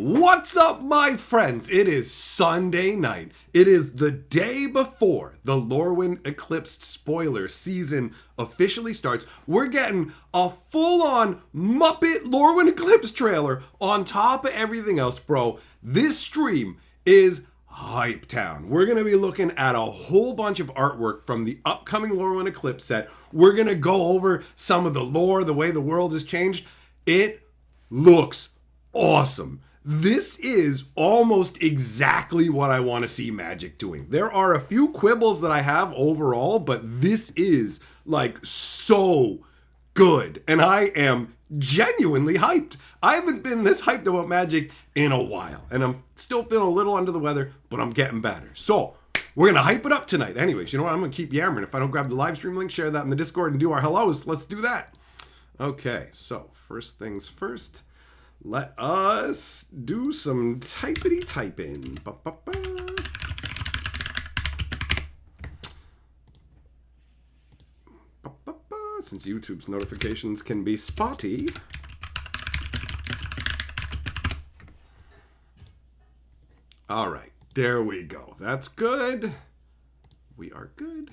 What's up, my friends? It is Sunday night. It is the day before the Lorwyn Eclipsed spoiler season officially starts. We're getting a full-on Muppet Lorwyn Eclipsed trailer on top of everything else, bro. This stream is Hype Town. We're going to be looking at a whole bunch of artwork from the upcoming Lorwyn Eclipse set. We're going to go over some of the lore, the way the world has changed. It looks awesome. This is almost exactly what I want to see Magic doing. There are a few quibbles that I have overall, but this is like so good. And I am genuinely hyped. I haven't been this hyped about Magic in a while. And I'm still feeling a little under the weather, but I'm getting better. So we're going to hype it up tonight. Anyways, you know what? I'm going to keep yammering. If I don't grab the live stream link, share that in the Discord and do our hellos. Let's do that. Okay, so first things first. Let us do some typity typing. Since YouTube's notifications can be spotty. All right, there we go. That's good. We are good.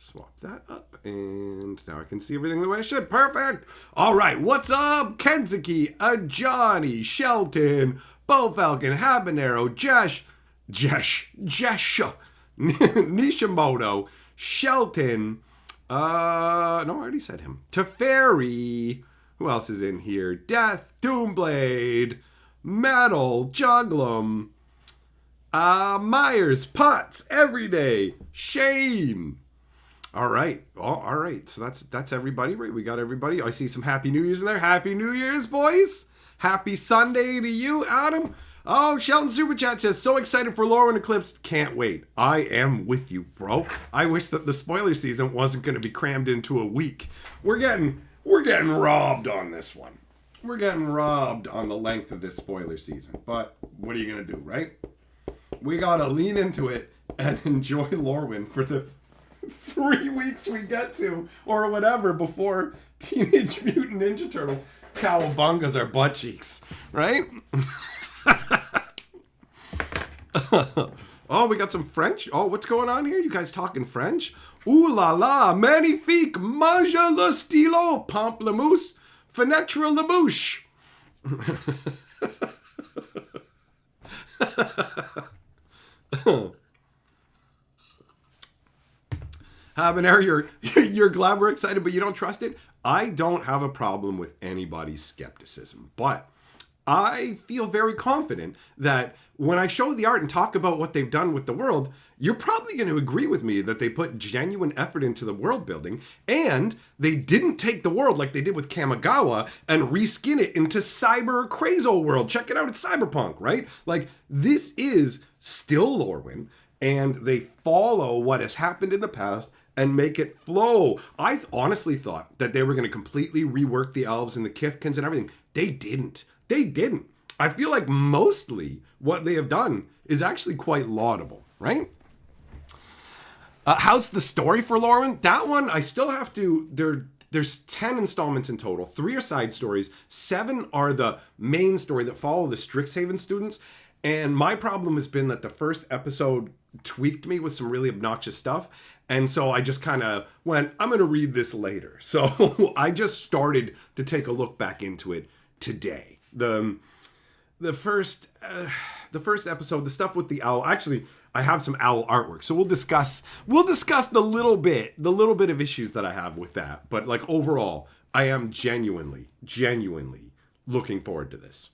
Swap that up, and now I can see everything the way I should. Perfect! All right, what's up? Kenzuki, Johnny, Shelton, Bowfalcon, Habanero, Jesh, Nishimoto, Shelton, no, I already said him. Teferi, who else is in here? Death, Doomblade, Metal, Juglum, Myers, Potts, Everyday, Shane. All right. All right. So that's everybody, right? We got everybody. I see some Happy New Year's in there. Happy New Year's, boys. Happy Sunday to you, Adam. Oh, Shelton Super Chat says, so excited for Lorwyn Eclipsed. Can't wait. I am with you, bro. I wish that the spoiler season wasn't going to be crammed into a week. We're getting robbed on this one. We're getting robbed on the length of this spoiler season. But what are you going to do, right? We got to lean into it and enjoy Lorwyn for the 3 weeks we get to, or whatever, before Teenage Mutant Ninja Turtles cowabungas our butt cheeks, right? Oh, we got some French. Oh, what's going on here? You guys talking French? Ooh la la, magnifique, mange le stylo, pamplemousse, fenêtre la bouche. Habanero, you're glad we're excited, but you don't trust it? I don't have a problem with anybody's skepticism, but I feel very confident that when I show the art and talk about what they've done with the world, you're probably going to agree with me that they put genuine effort into the world building, and they didn't take the world like they did with Kamigawa and reskin it into cyber crazo world. Check it out, it's cyberpunk, right? Like, this is still Lorwyn, and they follow what has happened in the past and make it flow. I honestly thought that they were going to completely rework the elves and the Kithkins and everything. They didn't. I feel like mostly what they have done is actually quite laudable, right? How's the story for Lorwyn? That one, I still have to... There's 10 installments in total. 3 are side stories. 7 are the main story that follow the Strixhaven students. And my problem has been that the first episode tweaked me with some really obnoxious stuff. And so I just kind of went, I'm going to read this later. So I just started to take a look back into it today. The first episode, the stuff with the owl. Actually, I have some owl artwork. So we'll discuss the little bit of issues that I have with that. But like overall, I am genuinely looking forward to this.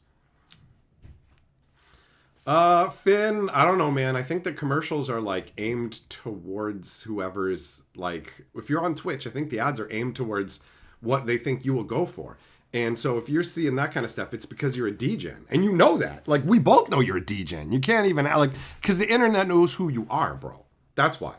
Finn, I don't know, man. I think the commercials are like aimed towards whoever is like, if you're on Twitch, I think the ads are aimed towards what they think you will go for. And so if you're seeing that kind of stuff, it's because you're a DGen. And you know that. Like, we both know you're a DGen. You can't even, like, because the internet knows who you are, bro. That's why.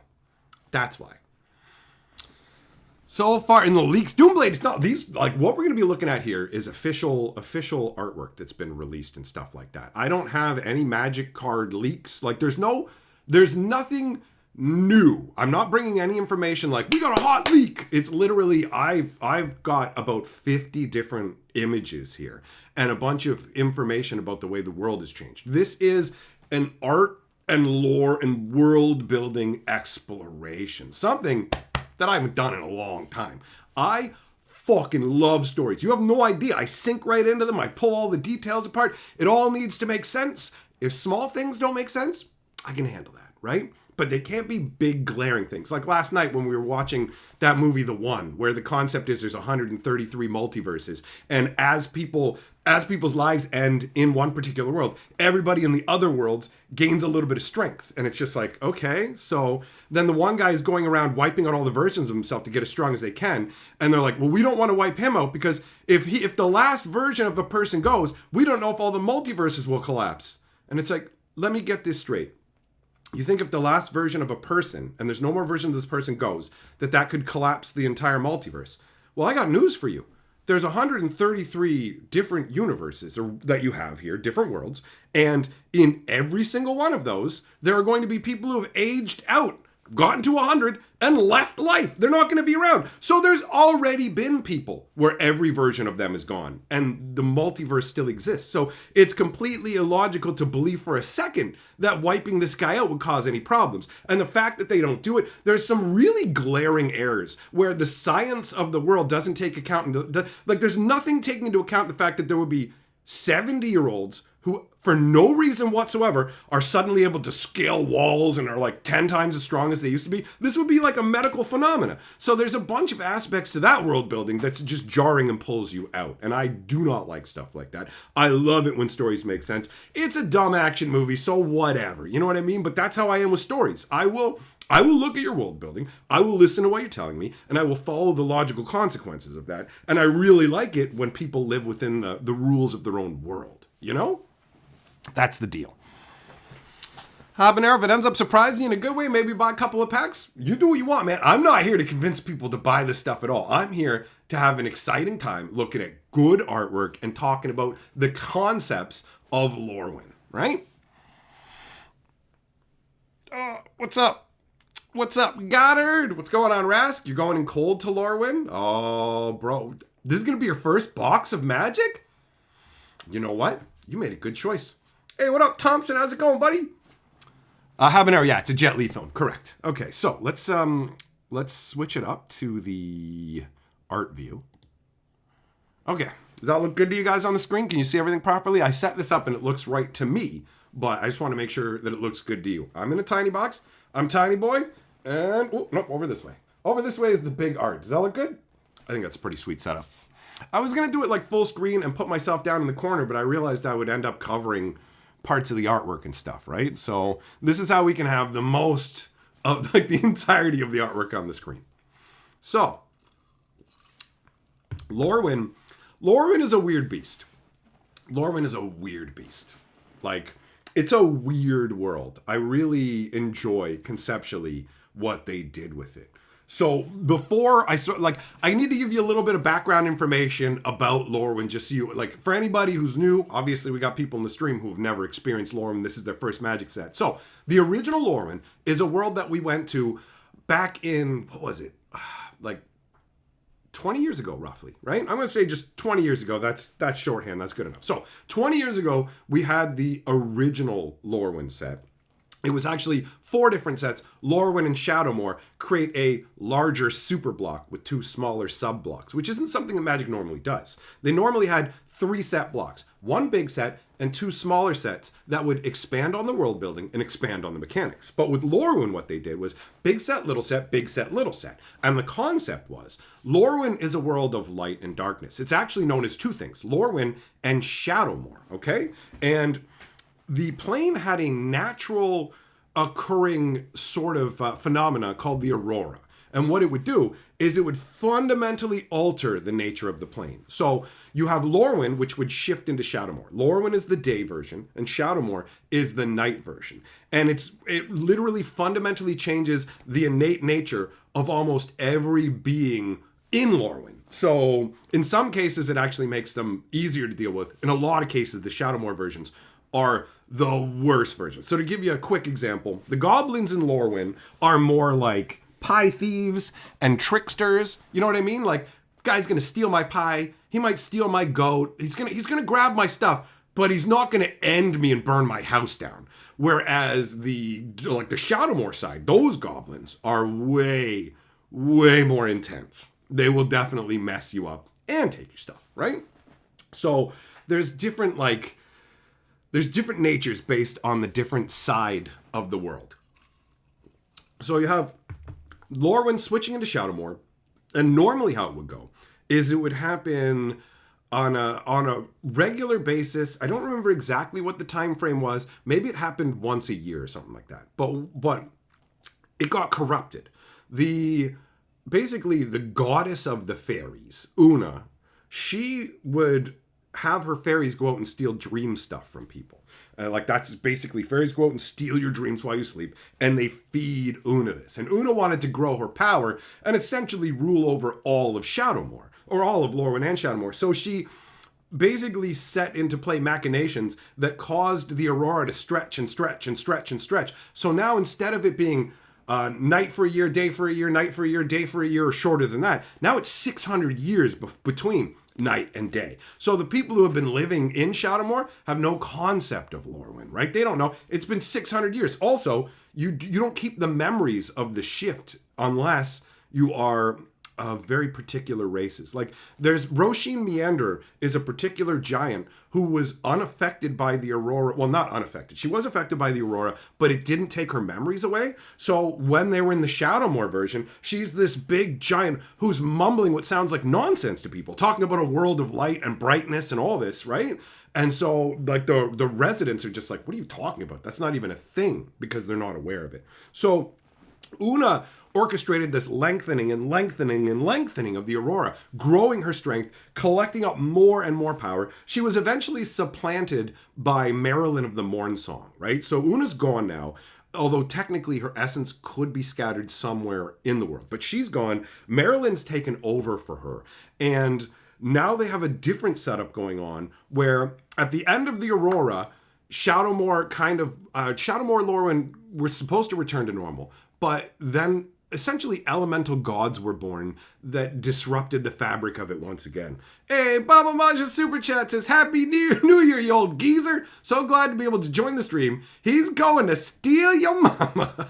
So far in the leaks, Doomblade is not, these, like, what we're going to be looking at here is official artwork that's been released and stuff like that. I don't have any Magic card leaks. Like, there's nothing new. I'm not bringing any information like, we got a hot leak. It's literally, I've got about 50 different images here and a bunch of information about the way the world has changed. This is an art and lore and world building exploration. Something that I haven't done in a long time. I fucking love stories. You have no idea. I sink right into them. I pull all the details apart. It all needs to make sense. If small things don't make sense, I can handle that, right? But they can't be big glaring things. Like last night when we were watching that movie, The One, where the concept is there's 133 multiverses. And as people's lives end in one particular world, everybody in the other worlds gains a little bit of strength. And it's just like, okay. So then the one guy is going around wiping out all the versions of himself to get as strong as they can. And they're like, well, we don't want to wipe him out because if the last version of a person goes, we don't know if all the multiverses will collapse. And it's like, let me get this straight. You think if the last version of a person, and there's no more version of this person goes, that could collapse the entire multiverse. Well, I got news for you. There's 133 different universes that you have here, different worlds. And in every single one of those, there are going to be people who have aged out, gotten to 100, and left life. They're not going to be around. So there's already been people where every version of them is gone, and the multiverse still exists. So it's completely illogical to believe for a second that wiping this guy out would cause any problems. And the fact that they don't do it, there's some really glaring errors where the science of the world doesn't take account. There's nothing taking into account the fact that there would be 70-year-olds who, for no reason whatsoever, are suddenly able to scale walls and are like 10 times as strong as they used to be. This would be like a medical phenomena. So there's a bunch of aspects to that world building that's just jarring and pulls you out. And I do not like stuff like that. I love it when stories make sense. It's a dumb action movie, so whatever. You know what I mean? But that's how I am with stories. I will look at your world building, I will listen to what you're telling me, and I will follow the logical consequences of that. And I really like it when people live within the rules of their own world, you know? That's the deal. Habanero, if it ends up surprising you in a good way, maybe buy a couple of packs. You do what you want, man. I'm not here to convince people to buy this stuff at all. I'm here to have an exciting time looking at good artwork and talking about the concepts of Lorwyn, right? What's up? What's up, Goddard? What's going on, Rask? You're going in cold to Lorwyn? Oh, bro. This is going to be your first box of Magic? You know what? You made a good choice. Hey, what up, Thompson? How's it going, buddy? Habanero, yeah, it's a Jet Li film. Correct. Okay, so let's switch it up to the art view. Okay, does that look good to you guys on the screen? Can you see everything properly? I set this up and it looks right to me, but I just want to make sure that it looks good to you. I'm in a tiny box. I'm tiny boy. And, oh, nope, over this way. Over this way is the big art. Does that look good? I think that's a pretty sweet setup. I was going to do it like full screen and put myself down in the corner, but I realized I would end up covering parts of the artwork and stuff, right? So this is how we can have the most of like the entirety of the artwork on the screen. So, Lorwyn is a weird beast. Lorwyn is a weird beast. Like, it's a weird world. I really enjoy conceptually what they did with it. So before I start, like, I need to give you a little bit of background information about Lorwyn, just so you, like, for anybody who's new, obviously we got people in the stream who have never experienced Lorwyn. This is their first Magic set. So the original Lorwyn is a world that we went to back in, what was it? Like 20 years ago, roughly, right? I'm going to say just 20 years ago. That's shorthand. That's good enough. So 20 years ago, we had the original Lorwyn set. It was actually 4 different sets. Lorwyn and Shadowmoor create a larger super block with 2 smaller sub blocks, which isn't something that Magic normally does. They normally had 3 set blocks, 1 big set and 2 smaller sets that would expand on the world building and expand on the mechanics. But with Lorwyn, what they did was big set, little set, big set, little set. And the concept was Lorwyn is a world of light and darkness. It's actually known as 2 things, Lorwyn and Shadowmoor, okay? And the plane had a natural occurring sort of phenomena called the aurora. And what it would do is it would fundamentally alter the nature of the plane. So you have Lorwyn, which would shift into Shadowmoor. Lorwyn is the day version, and Shadowmoor is the night version. And it literally fundamentally changes the innate nature of almost every being in Lorwyn. So in some cases, it actually makes them easier to deal with. In a lot of cases, the Shadowmoor versions are the worst versions. So to give you a quick example, the goblins in Lorwyn are more like pie thieves and tricksters. You know what I mean? Like, guy's gonna steal my pie. He might steal my goat. He's gonna grab my stuff, but he's not gonna end me and burn my house down. Whereas the Shadowmoor side, those goblins are way, way more intense. They will definitely mess you up and take your stuff, right? So there's different natures based on the different side of the world. So you have Lorwyn switching into Shadowmoor, and normally how it would go is it would happen on a regular basis. I don't remember exactly what the time frame was. Maybe it happened once a year or something like that. But it got corrupted. Basically the goddess of the fairies, Una, she would have her fairies go out and steal dream stuff from people. That's basically fairies go out and steal your dreams while you sleep, and they feed Una this. And Una wanted to grow her power and essentially rule over all of Shadowmoor, or all of Lorwyn and Shadowmoor. So she basically set into play machinations that caused the Aurora to stretch and stretch and stretch and stretch. So now instead of it being night for a year, day for a year, night for a year, day for a year, or shorter than that, now it's 600 years between night and day. So the people who have been living in Shadowmoor have no concept of Lorwyn, right? They don't know. It's been 600 years. Also, you don't keep the memories of the shift unless you are very particular races. Like there's Roisin Meander is a particular giant who was unaffected by the Aurora. Well, not unaffected. She was affected by the Aurora, but it didn't take her memories away. So when they were in the Shadowmoor version, she's this big giant who's mumbling what sounds like nonsense to people, talking about a world of light and brightness and all this, right? And so like the residents are just like, what are you talking about? That's not even a thing, because they're not aware of it. So Una orchestrated this lengthening and lengthening and lengthening of the Aurora, growing her strength, collecting up more and more power. She was eventually supplanted by Marilyn of the Mornsong, right? So Una's gone now, although technically her essence could be scattered somewhere in the world. But she's gone. Marilyn's taken over for her. And now they have a different setup going on where at the end of the Aurora, Shadowmoor Lorwyn were supposed to return to normal. But then essentially elemental gods were born that disrupted the fabric of it once again. Hey, Baba Maja Super Chat says, Happy New Year, you old geezer. So glad to be able to join the stream. He's going to steal your mama.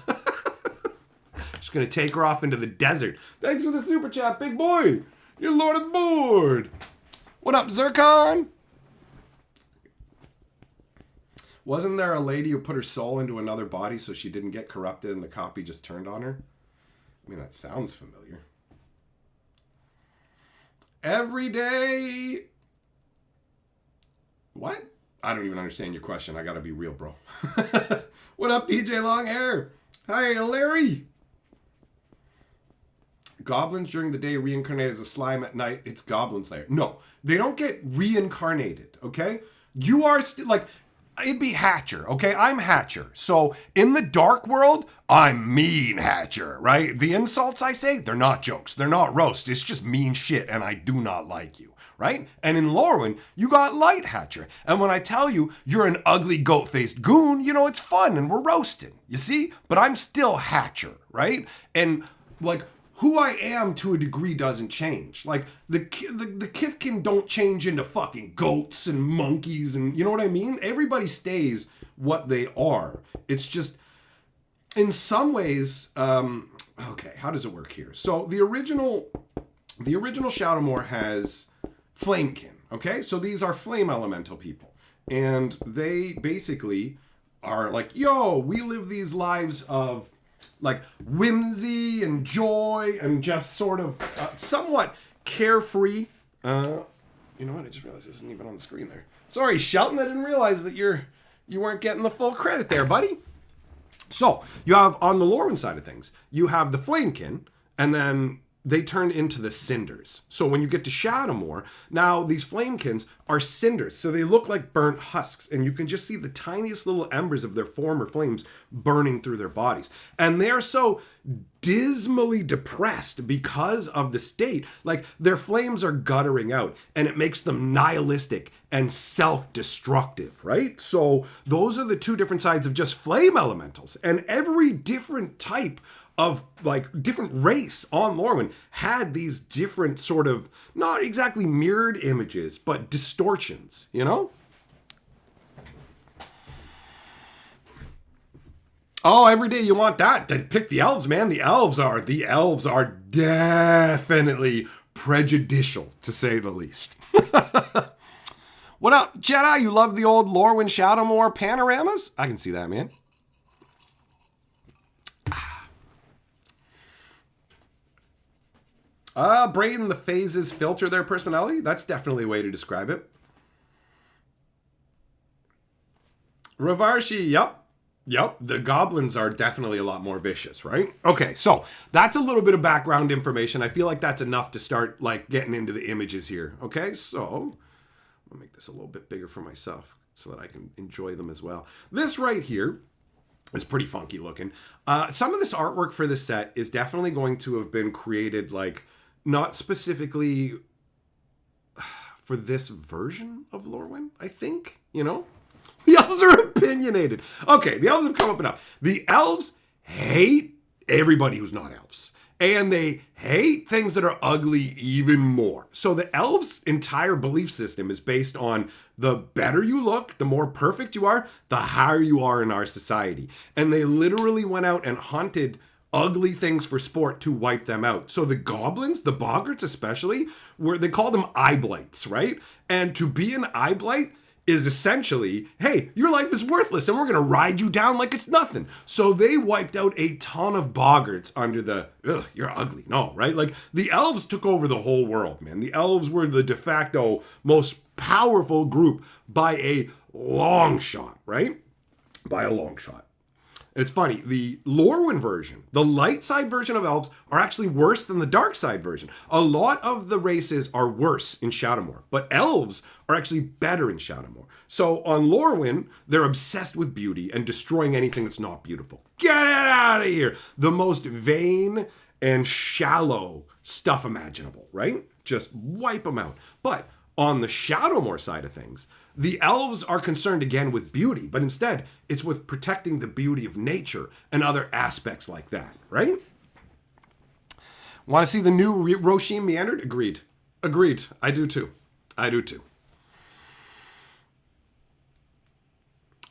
Just going to take her off into the desert. Thanks for the Super Chat, big boy. You're Lord of the Board. What up, Zircon? Wasn't there a lady who put her soul into another body so she didn't get corrupted and the copy just turned on her? I mean, that sounds familiar. Every day. What? I don't even understand your question. I gotta be real, bro. What up, DJ Longhair? Hi, Larry. Goblins during the day reincarnate as a slime at night. It's Goblin Slayer. No, they don't get reincarnated, okay? You are still, like, it'd be Hatcher, okay? I'm Hatcher. So in the dark world, I'm mean Hatcher, right? The insults I say, they're not jokes. They're not roasts. It's just mean shit, and I do not like you, right? And in Lorwyn, you got Light Hatcher. And when I tell you you're an ugly goat-faced goon, you know, it's fun, and we're roasting, you see? But I'm still Hatcher, right? And, like, who I am to a degree doesn't change. Like, the Kithkin don't change into fucking goats and monkeys and, you know what I mean? Everybody stays what they are. It's just, in some ways, okay, how does it work here? So the original Shadowmoor has Flamekin, okay? So these are flame elemental people. And they basically are like, yo, we live these lives of like whimsy and joy and just sort of somewhat carefree. You know what? I just realized this isn't even on the screen there. Sorry, Shelton. I didn't realize that you weren't getting the full credit there, buddy. So you have on the Lorwyn side of things, you have the Flamekin, and then they turn into the cinders. So when you get to Shadowmoor, now these flamekins are cinders. So they look like burnt husks, and you can just see the tiniest little embers of their former flames burning through their bodies. And they're so dismally depressed because of the state. Like, their flames are guttering out, and it makes them nihilistic and self-destructive, right? So those are the two different sides of just flame elementals. And every different type of, like, different race on Lorwyn had these different sort of, not exactly mirrored images, but distortions, you know? Oh, every day you want that, then pick the elves, man. The elves are definitely prejudicial, to say the least. What up, Jedi? You love the old Lorwyn Shadowmoor panoramas? I can see that, man. Braden, the phases filter their personality. That's definitely a way to describe it. Ravarshi, yep. The goblins are definitely a lot more vicious, right? Okay, so that's a little bit of background information. I feel like that's enough to start, like, getting into the images here. Okay, so I'll make this a little bit bigger for myself so that I can enjoy them as well. This right here is pretty funky looking. Some of this artwork for this set is definitely going to have been created, like, not specifically for this version of Lorwyn, I think, you know? The elves are opinionated. Okay, the elves have come up enough. The elves hate everybody who's not elves. And they hate things that are ugly even more. So the elves' entire belief system is based on the better you look, the more perfect you are, the higher you are in our society. And they literally went out and hunted ugly things for sport to wipe them out. So the goblins, the boggarts especially, they call them eye blights, right? And to be an eye blight is essentially, hey, your life is worthless and we're going to ride you down like it's nothing. So they wiped out a ton of boggarts under the, you're ugly. No, right? Like, the elves took over the whole world, man. The elves were the de facto most powerful group by a long shot, right? By a long shot. And it's funny, the Lorwyn version, the light side version of elves are actually worse than the dark side version. A lot of the races are worse in Shadowmoor, but elves are actually better in Shadowmoor. So on Lorwyn, they're obsessed with beauty and destroying anything that's not beautiful. Get it out of here! The most vain and shallow stuff imaginable, right? Just wipe them out. But on the Shadowmoor side of things, the elves are concerned again with beauty, but instead it's with protecting the beauty of nature and other aspects like that, right? Want to see the new Roshim Meandered? Agreed. I do too.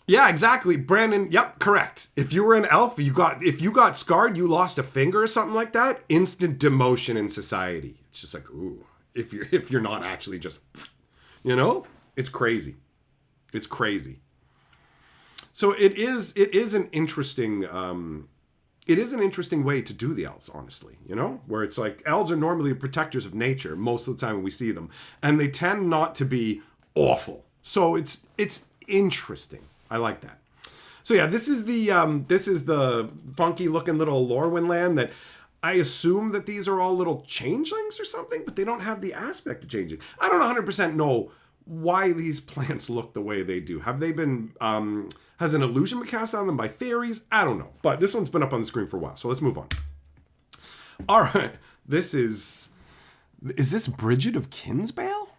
Yeah, exactly. Brandon, yep, correct. If you were an elf, if you got scarred, you lost a finger or something like that, instant demotion in society. It's just like, ooh, if you're not actually just, you know? It's crazy. So it is an interesting way to do the elves, honestly, you know, where it's like elves are normally protectors of nature most of the time when we see them, and they tend not to be awful. So it's interesting. I like that. So yeah, this is the funky looking little Lorwyn land that I assume that these are all little changelings or something, but they don't have the aspect of changing. I don't 100% know why these plants look the way they do. Have they been, has an illusion been cast on them by fairies? I don't know. But this one's been up on the screen for a while, so let's move on. All right. Is this Bridget of Kinsbale?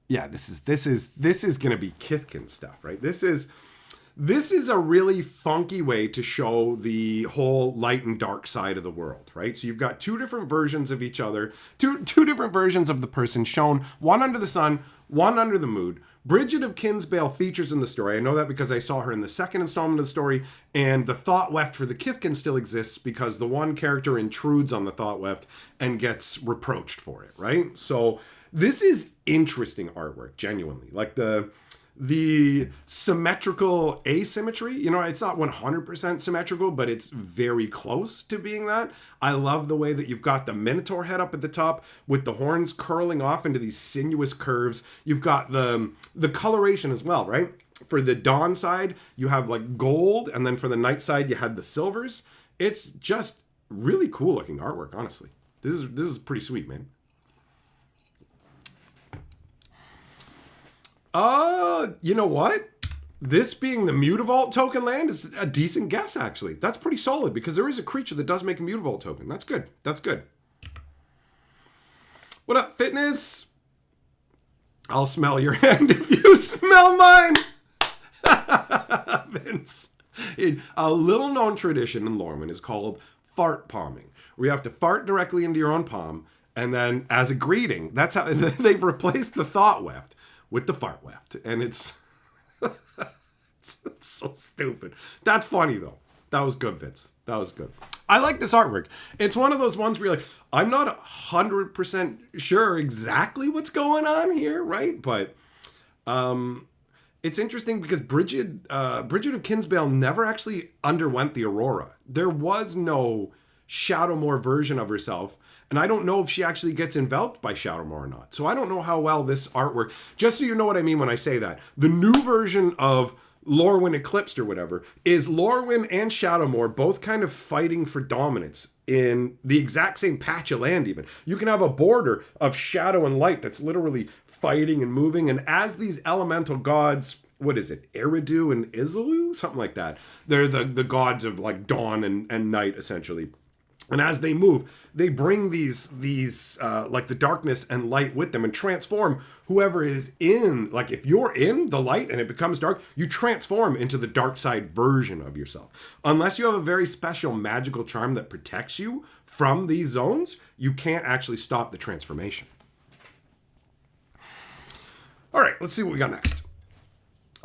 Yeah, this is going to be Kithkin stuff, right? This is a really funky way to show the whole light and dark side of the world, right? So you've got two different versions of each other, two different versions of the person shown, one under the sun, one under the moon. Bridget of Kinsbale features in the story. I know that because I saw her in the second installment of the story, and the thought weft for the Kithkin still exists because the one character intrudes on the thought weft and gets reproached for it, right? So this is interesting artwork, genuinely. Like the symmetrical asymmetry, you know, it's not 100% symmetrical, but it's very close to being that. I love the way that you've got the Minotaur head up at the top with the horns curling off into these sinuous curves. You've got the coloration as well, right? For the dawn side, you have like gold, and then for the night side, you had the silvers. It's just really cool looking artwork, honestly. This is pretty sweet, man. You know what? This being the Mutavault token land is a decent guess, actually. That's pretty solid because there is a creature that does make a Mutavault token. That's good. That's good. What up, Fitness? I'll smell your hand if you smell mine. Vince. A little known tradition in Lorwyn is called fart palming, where you have to fart directly into your own palm, and then as a greeting, that's how they've replaced the thought weft with the fart weft. And it's so stupid. That's funny, though. That was good, Vince. That was good. I like this artwork. It's one of those ones where you're like, I'm not 100% sure exactly what's going on here, right? But it's interesting because Bridget of Kinsbale never actually underwent the Aurora. There was no Shadowmoor version of herself, and I don't know if she actually gets enveloped by Shadowmoor or not. So I don't know how well this artwork, just so you know what I mean when I say that, the new version of Lorwyn Eclipsed or whatever is Lorwyn and Shadowmoor both kind of fighting for dominance in the exact same patch of land. Even you can have a border of shadow and light that's literally fighting and moving, and as these elemental gods, what is it, Eridu and Isildu, something like that, they're the gods of like dawn and night essentially. And as they move, they bring these like the darkness and light with them and transform whoever is in, like if you're in the light and it becomes dark, you transform into the dark side version of yourself. Unless you have a very special magical charm that protects you from these zones, you can't actually stop the transformation. All right, let's see what we got next.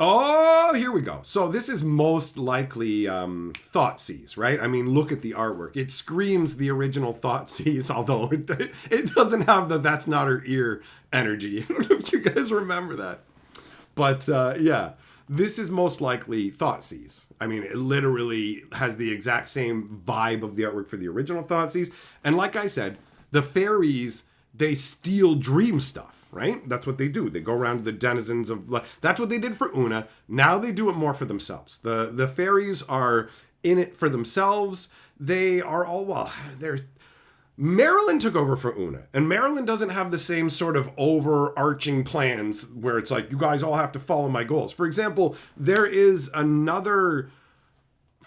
Oh, here we go. So this is most likely Thoughtseize, right? I mean, look at the artwork. It screams the original Thoughtseize, although it doesn't have the that's not her ear energy. I don't know if you guys remember that. But yeah, this is most likely Thoughtseize. I mean, it literally has the exact same vibe of the artwork for the original Thoughtseize. And like I said, the fairies, they steal dream stuff, right? That's what they do. They go around to the denizens of... That's what they did for Una. Now they do it more for themselves. The fairies are in it for themselves. They are all... Well, they're... Marilyn took over for Una, and Marilyn doesn't have the same sort of overarching plans where it's like, you guys all have to follow my goals. For example, there is another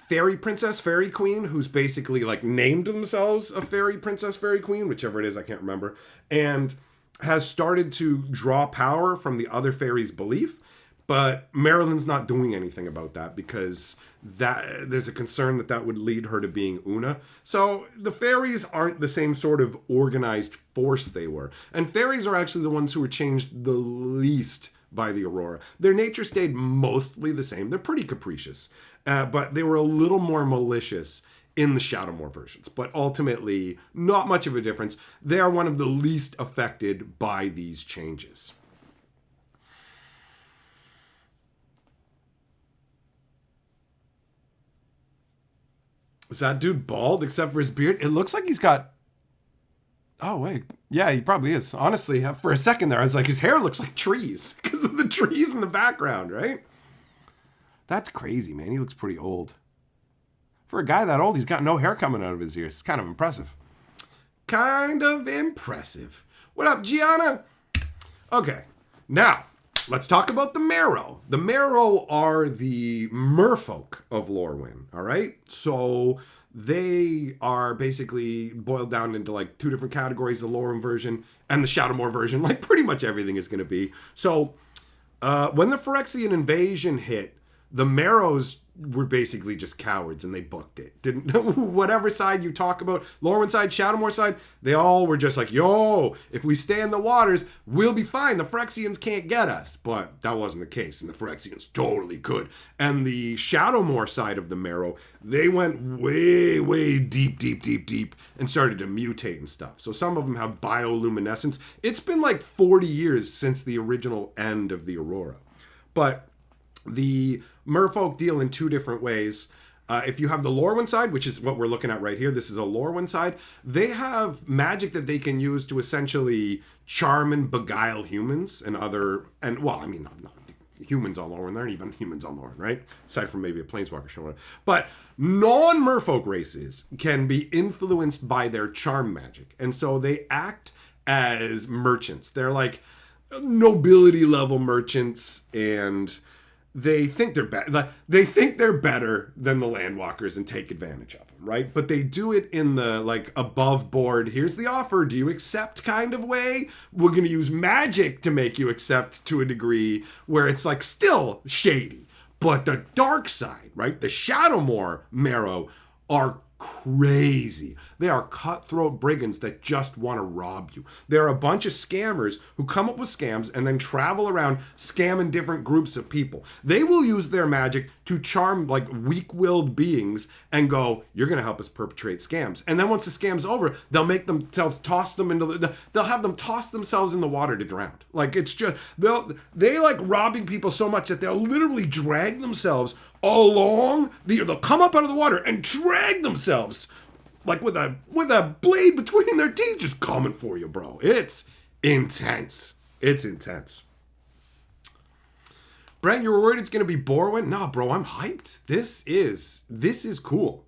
fairy princess, fairy queen, who's basically like named themselves a fairy princess, fairy queen, whichever it is, I can't remember, and has started to draw power from the other fairies' belief. But Marilyn's not doing anything about that because there's a concern that would lead her to being Una. So the fairies aren't the same sort of organized force they were. And fairies are actually the ones who were changed the least by the Aurora. Their nature stayed mostly the same. They're pretty capricious, but they were a little more malicious in the Shadowmoor versions. But ultimately, not much of a difference. They are one of the least affected by these changes. Is that dude bald except for his beard? It looks like he's got... Oh, wait. Yeah, he probably is. Honestly, for a second there, I was like, his hair looks like trees because of the trees in the background, right? That's crazy, man. He looks pretty old. For a guy that old, he's got no hair coming out of his ears. It's kind of impressive. Kind of impressive. What up, Gianna? Okay, now, let's talk about the Marrow. The Marrow are the merfolk of Lorwyn, all right? So they are basically boiled down into like two different categories, the Lorwyn version and the Shadowmoor version, like pretty much everything is going to be. So when the Phyrexian invasion hit, the Marrows were basically just cowards and they booked it. Didn't whatever side you talk about, Lorwyn side, Shadowmoor side, they all were just like, yo, if we stay in the waters, we'll be fine. The Phyrexians can't get us. But that wasn't the case, and the Phyrexians totally could. And the Shadowmoor side of the Marrow, they went way, way deep and started to mutate and stuff. So some of them have bioluminescence. It's been like 40 years since the original end of the Aurora. But the merfolk deal in two different ways. If you have the Lorwyn side, which is what we're looking at right here, this is a Lorwyn side, they have magic that they can use to essentially charm and beguile humans and well, I mean, not humans on Lorwyn. There aren't even humans on Lorwyn, right? Aside from maybe a planeswalker show. But non-merfolk races can be influenced by their charm magic. And so they act as merchants. They're like nobility level merchants, and they think they're better. They think they're better than the landwalkers and take advantage of them, right? But they do it in the like above board. Here's the offer. Do you accept kind of way? We're going to use magic to make you accept to a degree where it's like still shady. But the dark side, right? The Shadowmoor Marrow are crazy. They are cutthroat brigands that just want to rob you. They're a bunch of scammers who come up with scams and then travel around scamming different groups of people. They will use their magic to charm like weak-willed beings and go, you're going to help us perpetrate scams. And then once the scam's over, they'll make themselves toss them into they'll have them toss themselves in the water to drown. Like it's just, they like robbing people so much that they'll literally drag themselves along they'll come up out of the water and drag themselves like with a blade between their teeth just coming for you, bro. It's intense. It's intense. Brent, you were worried it's going to be Borwin? Nah, bro, I'm hyped. This is cool.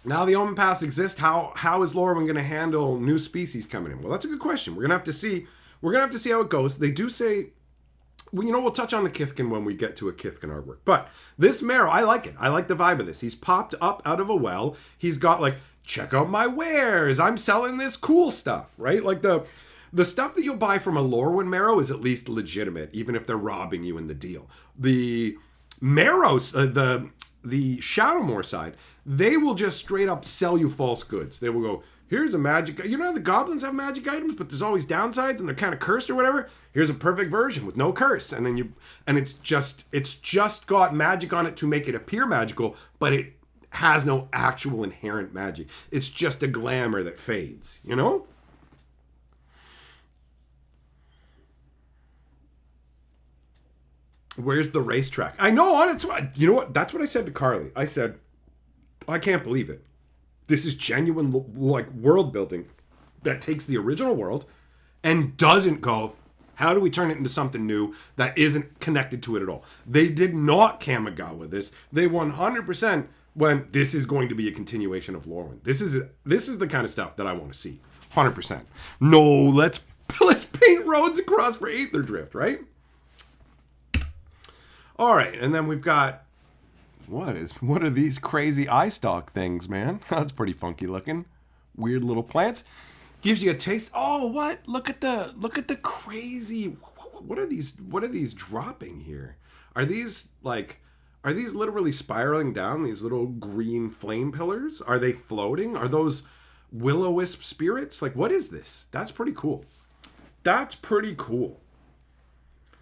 Now the Omen Pass exists. How is Lorwyn going to handle new species coming in? Well, that's a good question. We're going to have to see. We're going to have to see how it goes. They do say, well, we'll touch on the Kithkin when we get to a Kithkin artwork. But this Marrow, I like it. I like the vibe of this. He's popped up out of a well. He's got like, check out my wares. I'm selling this cool stuff, right? Like the stuff that you'll buy from a Lorwyn Marrow is at least legitimate, even if they're robbing you in the deal. The Marrows, the Shadowmoor side, they will just straight up sell you false goods. They will go, here's a magic... You know how the goblins have magic items, but there's always downsides and they're kind of cursed or whatever? Here's a perfect version with no curse. And then it's just got magic on it to make it appear magical, but it has no actual inherent magic. It's just a glamour that fades, you know? Where's the racetrack? I know, on its way. You know what? That's what I said to Carly. I said, I can't believe it. This is genuine, like, world building that takes the original world and doesn't go, how do we turn it into something new that isn't connected to it at all? They did not Kamigawa this. They 100% went, this is going to be a continuation of Lorwyn. This is the kind of stuff that I want to see. 100%. No, let's paint roads across for Aether Drift, right? All right, and then we've got, what are these crazy eye stalk things, man? That's pretty funky looking. Weird little plants. Gives you a taste. Oh, what? Look at the crazy. What are these dropping here? Are these literally spiraling down, these little green flame pillars? Are they floating? Are those will-o-wisp spirits? Like, what is this? That's pretty cool. That's pretty cool.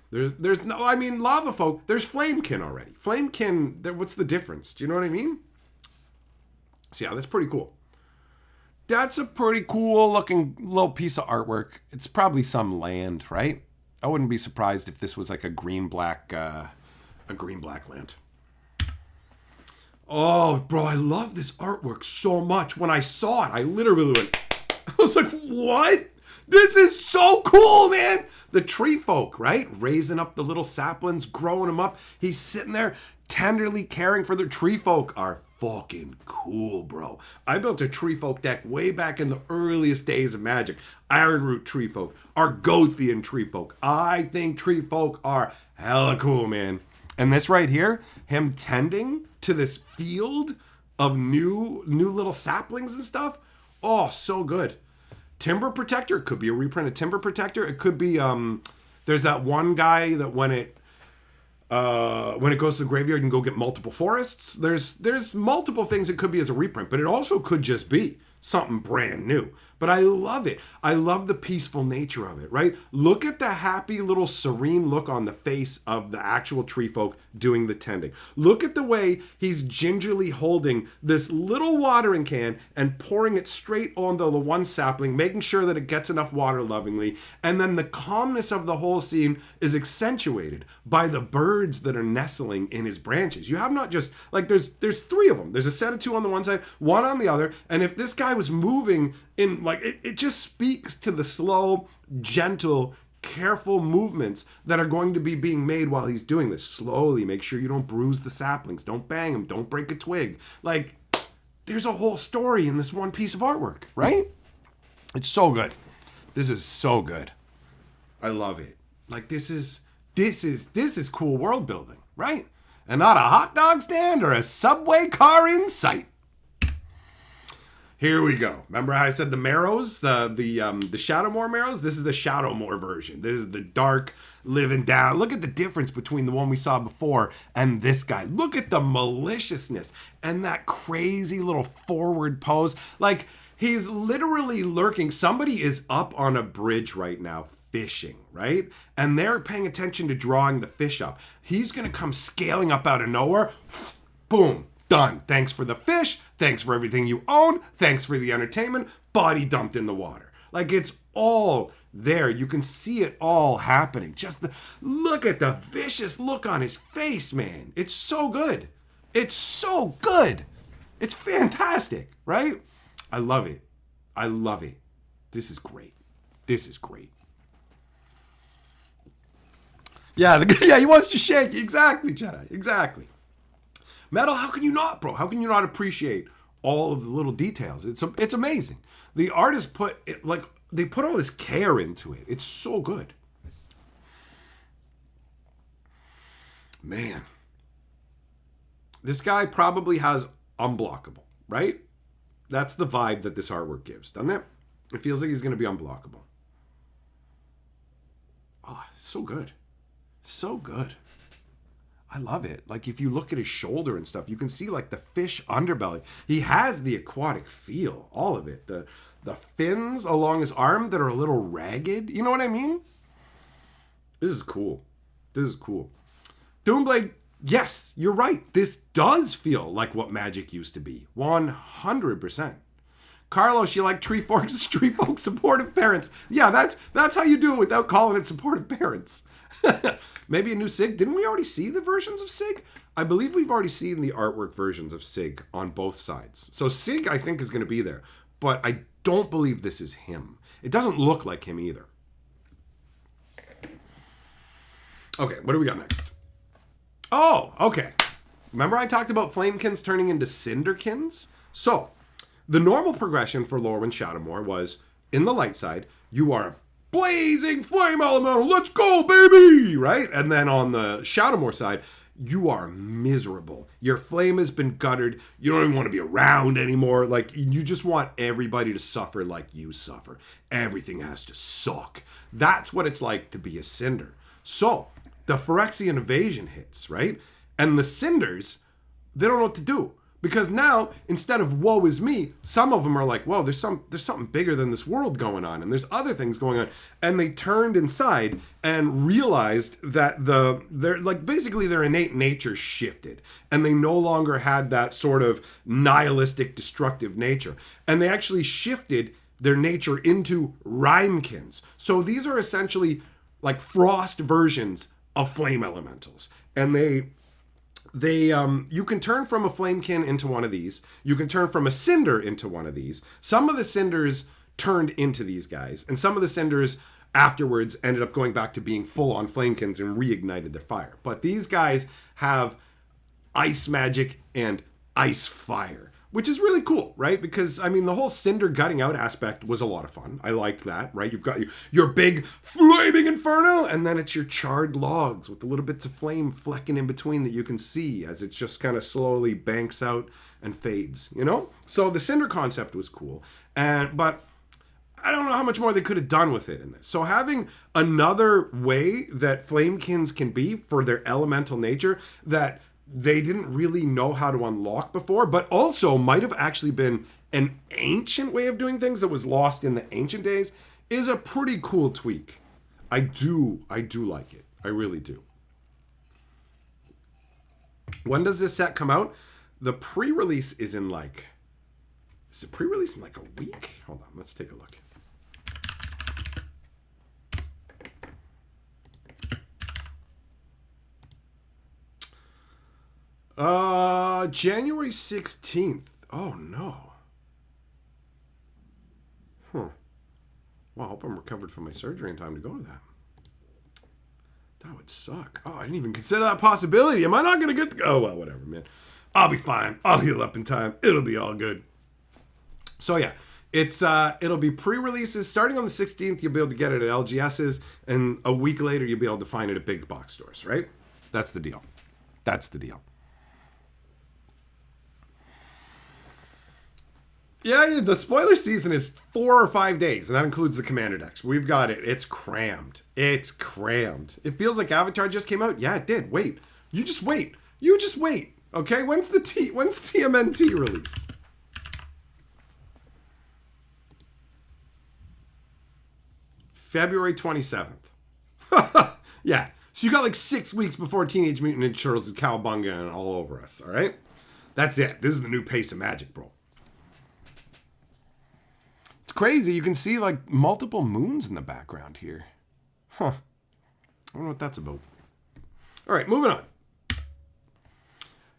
There's no, I mean, lava folk, there's flamekin already. Flamekin, what's the difference? Do you know what I mean? So yeah, that's pretty cool. That's a pretty cool looking little piece of artwork. It's probably some land, right? I wouldn't be surprised if this was like a green-black land. Oh, bro, I love this artwork so much. When I saw it, I literally went, I was like, what? This is so cool, man. The tree folk, right? Raising up the little saplings, growing them up. He's sitting there tenderly caring for the tree folk. Are fucking cool, bro. I built a tree folk deck way back in the earliest days of Magic. Ironroot tree folk, Argothian tree folk. I think tree folk are hella cool, man. And this right here, him tending to this field of new little saplings and stuff. Oh, so good. Timber Protector, it could be a reprint of Timber Protector. It could be there's that one guy that when it goes to the graveyard, you can go get multiple forests. There's multiple things it could be as a reprint, but it also could just be something brand new. But I love it. I love the peaceful nature of it, right? Look at the happy little serene look on the face of the actual tree folk doing the tending. Look at the way he's gingerly holding this little watering can and pouring it straight onto the one sapling, making sure that it gets enough water lovingly. And then the calmness of the whole scene is accentuated by the birds that are nestling in his branches. You have not just, like, there's three of them. There's a set of two on the one side, one on the other. And if this guy was moving in, like, it just speaks to the slow, gentle, careful movements that are going to be being made while he's doing this. Slowly, make sure you don't bruise the saplings, don't bang them, don't break a twig. Like, there's a whole story in this one piece of artwork, right? It's so good. This is so good. I love it. Like, this is cool world building, right? And not a hot dog stand or a subway car in sight. Here we go. Remember how I said the Marrows, the Shadowmoor Marrows? This is the Shadowmoor version. This is the dark, living down. Look at the difference between the one we saw before and this guy. Look at the maliciousness and that crazy little forward pose. Like, he's literally lurking. Somebody is up on a bridge right now fishing, right? And they're paying attention to drawing the fish up. He's going to come scaling up out of nowhere. Boom. Done. Thanks for the fish. Thanks for everything you own. Thanks for the entertainment. Body dumped in the water. Like, it's all there. You can see it all happening. Just look at the vicious look on his face, man. It's so good. It's so good. It's fantastic, right? I love it. I love it. This is great. This is great. Yeah, he wants to shake. Exactly, Jedi. Exactly. Metal, how can you not, bro? How can you not appreciate all of the little details? It's amazing. The artist put it, like, they put all this care into it. It's so good. Man. This guy probably has unblockable, right? That's the vibe that this artwork gives, doesn't it? It feels like he's going to be unblockable. Oh, so good. So good. I love it. Like, if you look at his shoulder and stuff, you can see, like, the fish underbelly. He has the aquatic feel, all of it. The fins along his arm that are a little ragged. You know what I mean? This is cool. This is cool. Doomblade, yes, you're right. This does feel like what Magic used to be. 100%. Carlos, you like Tree Folk supportive parents. Yeah, that's how you do it without calling it supportive parents. Maybe a new SIG. Didn't we already see the versions of SIG? I believe we've already seen the artwork versions of SIG on both sides. So SIG, I think, is going to be there. But I don't believe this is him. It doesn't look like him either. Okay, what do we got next? Oh, okay. Remember I talked about Flamekins turning into Cinderkins? So, the normal progression for Lorwyn Shadowmoor was, in the light side, you are a blazing flame elemental, let's go, baby! Right? And then on the Shadowmoor side, you are miserable. Your flame has been guttered. You don't even want to be around anymore. Like, you just want everybody to suffer like you suffer. Everything has to suck. That's what it's like to be a Cinder. So, the Phyrexian invasion hits, right? And the Cinders, they don't know what to do. Because now, instead of woe is me, some of them are like, whoa, there's something bigger than this world going on, and there's other things going on. And they turned inside and realized that their innate nature shifted. And they no longer had that sort of nihilistic, destructive nature. And they actually shifted their nature into Rhymekins. So these are essentially like frost versions of flame elementals. And you can turn from a flamekin into one of these. You can turn from a cinder into one of these. Some of the cinders turned into these guys, and some of the cinders afterwards ended up going back to being full-on flamekins and reignited their fire. But these guys have ice magic and ice fire, which is really cool, right? Because, I mean, the whole cinder gutting out aspect was a lot of fun. I liked that, right? You've got your big flaming inferno, and then it's your charred logs with the little bits of flame flecking in between that you can see as it just kind of slowly banks out and fades, you know? So the cinder concept was cool, but I don't know how much more they could have done with it in this. So having another way that flamekins can be for their elemental nature that they didn't really know how to unlock before, but also might have actually been an ancient way of doing things that was lost in the ancient days, is a pretty cool tweak. I do like it. I really do. When does this set come out? The pre-release is in is the pre-release in like a week? Hold on, let's take a look. January 16th. Oh, no. Well, I hope I'm recovered from my surgery in time to go to that. That would suck. Oh, I didn't even consider that possibility. Am I not going to get... Oh, well, whatever, man. I'll be fine. I'll heal up in time. It'll be all good. So, yeah. It'll be pre-releases. Starting on the 16th, you'll be able to get it at LGS's. And a week later, you'll be able to find it at big box stores, right? That's the deal. That's the deal. Yeah, the spoiler season is 4 or 5 days, and that includes the Commander decks. We've got it. It's crammed. It's crammed. It feels like Avatar just came out. Yeah, it did. Wait. You just wait. You just wait. Okay? When's TMNT release? February 27th. Yeah. So you got like 6 weeks before Teenage Mutant Ninja Turtles is cowabunga and all over us, all right? That's it. This is the new pace of magic, bro. It's crazy. You can see like multiple moons in the background here. Huh. I wonder what that's about. All right, moving on.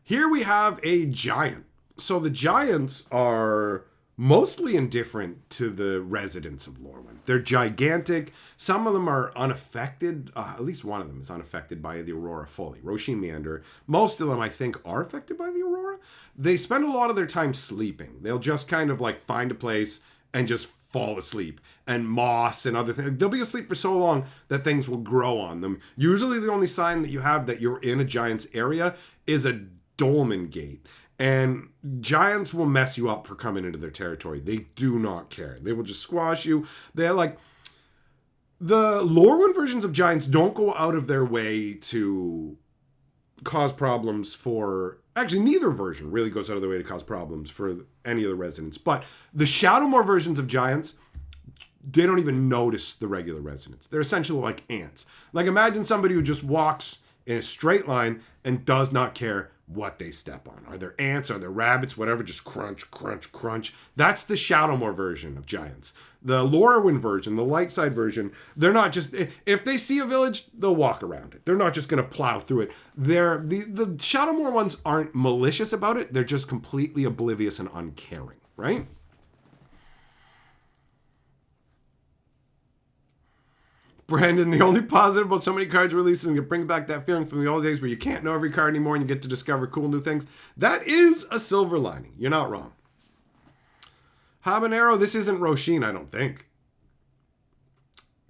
Here we have a giant. So the giants are mostly indifferent to the residents of Lorwyn. They're gigantic. Some of them are unaffected. At least one of them is unaffected by the aurora fully. Roshin Meander. Most of them, I think, are affected by the aurora. They spend a lot of their time sleeping. They'll just kind of like find a place and just fall asleep. And moss and other things. They'll be asleep for so long that things will grow on them. Usually the only sign that you have that you're in a giant's area is a dolmen gate. And giants will mess you up for coming into their territory. They do not care. They will just squash you. They're like... The Lorwyn versions of giants don't go out of their way to cause problems for... Actually, neither version really goes out of their way to cause problems for any of the residents. But the Shadowmoor versions of giants, they don't even notice the regular residents. They're essentially like ants. Like imagine somebody who just walks in a straight line and does not care what they step on. Are there ants? Are there rabbits? Whatever, just crunch, crunch, crunch. That's the Shadowmoor version of giants. The Lorwyn version, the light side version, they're not just... If they see a village, they'll walk around it. They're not just going to plow through it. The Shadowmoor ones aren't malicious about it. They're just completely oblivious and uncaring, right? Brandon, the only positive about so many cards releases and you bring back that feeling from the old days where you can't know every card anymore and you get to discover cool new things. That is a silver lining. You're not wrong. Habanero, this isn't Roshin, I don't think.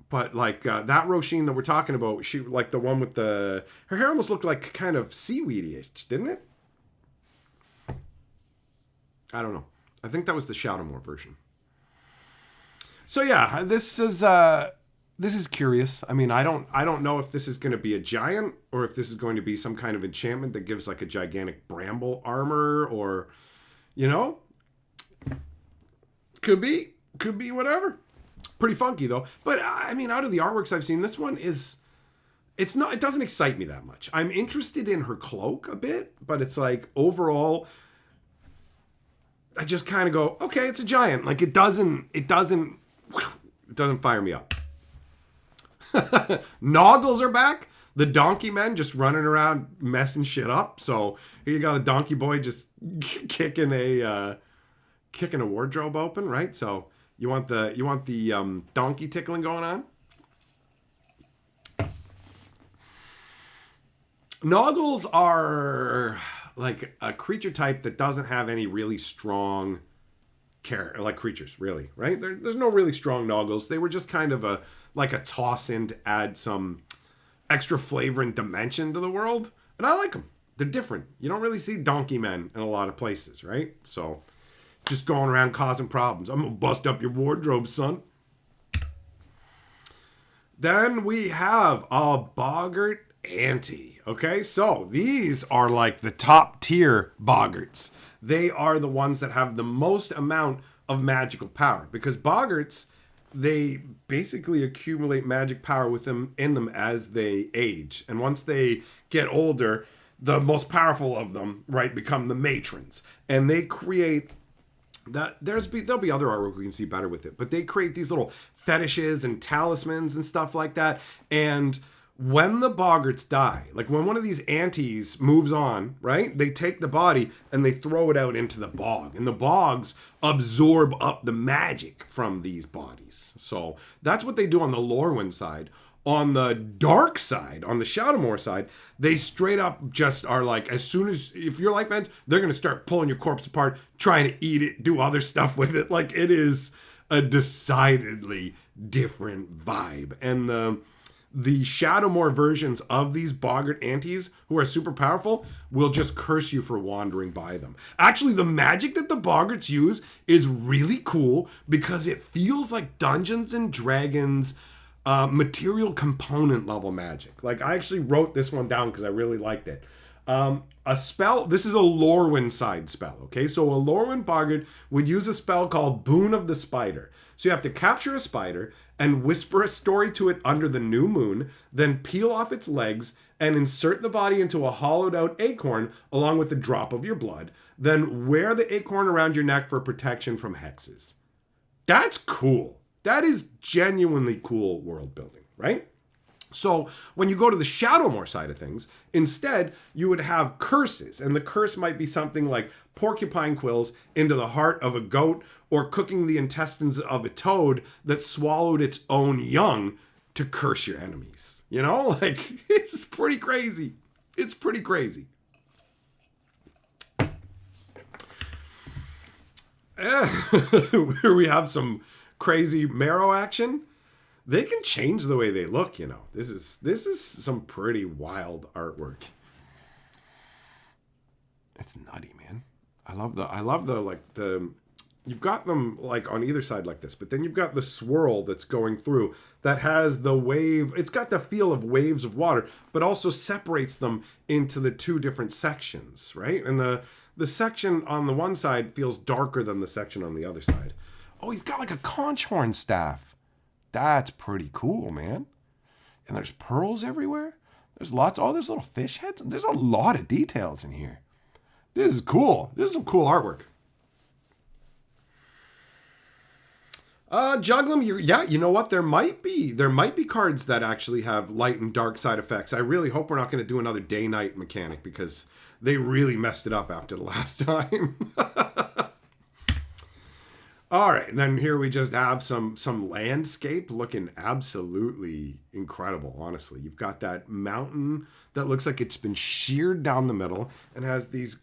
But like that Roshin that we're talking about, she like the one with the... Her hair almost looked like kind of seaweedy-ish, didn't it? I don't know. I think that was the Shadowmoor version. So yeah, this is curious. I mean, I don't know if this is going to be a giant or if this is going to be some kind of enchantment that gives like a gigantic bramble armor or, you know, could be whatever. Pretty funky though. But I mean, out of the artworks I've seen, this one it doesn't excite me that much. I'm interested in her cloak a bit, but it's like overall, I just kind of go, okay, it's a giant. Like it doesn't fire me up. Noggles are back. The donkey men just running around messing shit up. So here you got a donkey boy just kicking a wardrobe open, right? So you want the donkey tickling going on. Noggles are like a creature type that doesn't have any really strong character, like creatures, really, right? There's no really strong Noggles. They were just kind of a toss in to add some extra flavor and dimension to the world. And I like them. They're different. You don't really see donkey men in a lot of places, right? So just going around causing problems. I'm going to bust up your wardrobe, son. Then we have a Boggart Ante. Okay, so these are like the top tier Boggarts. They are the ones that have the most amount of magical power because Boggarts, they basically accumulate magic power in them as they age. And once they get older, the most powerful of them, right, become the matrons. And they create that there'll be other artwork we can see better with it, but they create these little fetishes and talismans and stuff like that. And when the Boggarts die, like when one of these antes moves on, right, they take the body and they throw it out into the bog. And the bogs absorb up the magic from these bodies. So that's what they do on the Lorwyn side. On the dark side, on the Shadowmoor side, they straight up just are like, as soon as, if your life ends, they're going to start pulling your corpse apart, trying to eat it, do other stuff with it. Like, it is a decidedly different vibe. And the Shadowmoor versions of these boggart antis who are super powerful will just curse you for wandering by them. Actually, the magic that the boggarts use is really cool because it feels like Dungeons and Dragons material component level magic. Like, I actually wrote this one down because I really liked it. A spell, this is a Lorwyn side spell, okay? So a Lorwyn boggart would use a spell called Boon of the Spider. So you have to capture a spider and whisper a story to it under the new moon, then peel off its legs and insert the body into a hollowed out acorn along with a drop of your blood. Then wear the acorn around your neck for protection from hexes. That's cool. That is genuinely cool world building, right? So when you go to the Shadowmoor side of things, instead you would have curses. And the curse might be something like porcupine quills into the heart of a goat or cooking the intestines of a toad that swallowed its own young to curse your enemies. You know, like, it's pretty crazy. It's pretty crazy. Here we have some crazy marrow action. They can change the way they look, you know. This is some pretty wild artwork. It's nutty, man. I love the you've got them like on either side like this, but then you've got the swirl that's going through that has the wave. It's got the feel of waves of water, but also separates them into the two different sections, right? And the section on the one side feels darker than the section on the other side. Oh, he's got like a conch horn staff. That's pretty cool, man. And there's pearls everywhere. There's lots. Oh, there's little fish heads. There's a lot of details in here. This is cool. This is some cool artwork. Juglum, you know what? There might be cards that actually have light and dark side effects. I really hope we're not going to do another day-night mechanic because they really messed it up after the last time. All right, and then here we just have some landscape looking absolutely incredible, honestly. You've got that mountain that looks like it's been sheared down the middle and has these,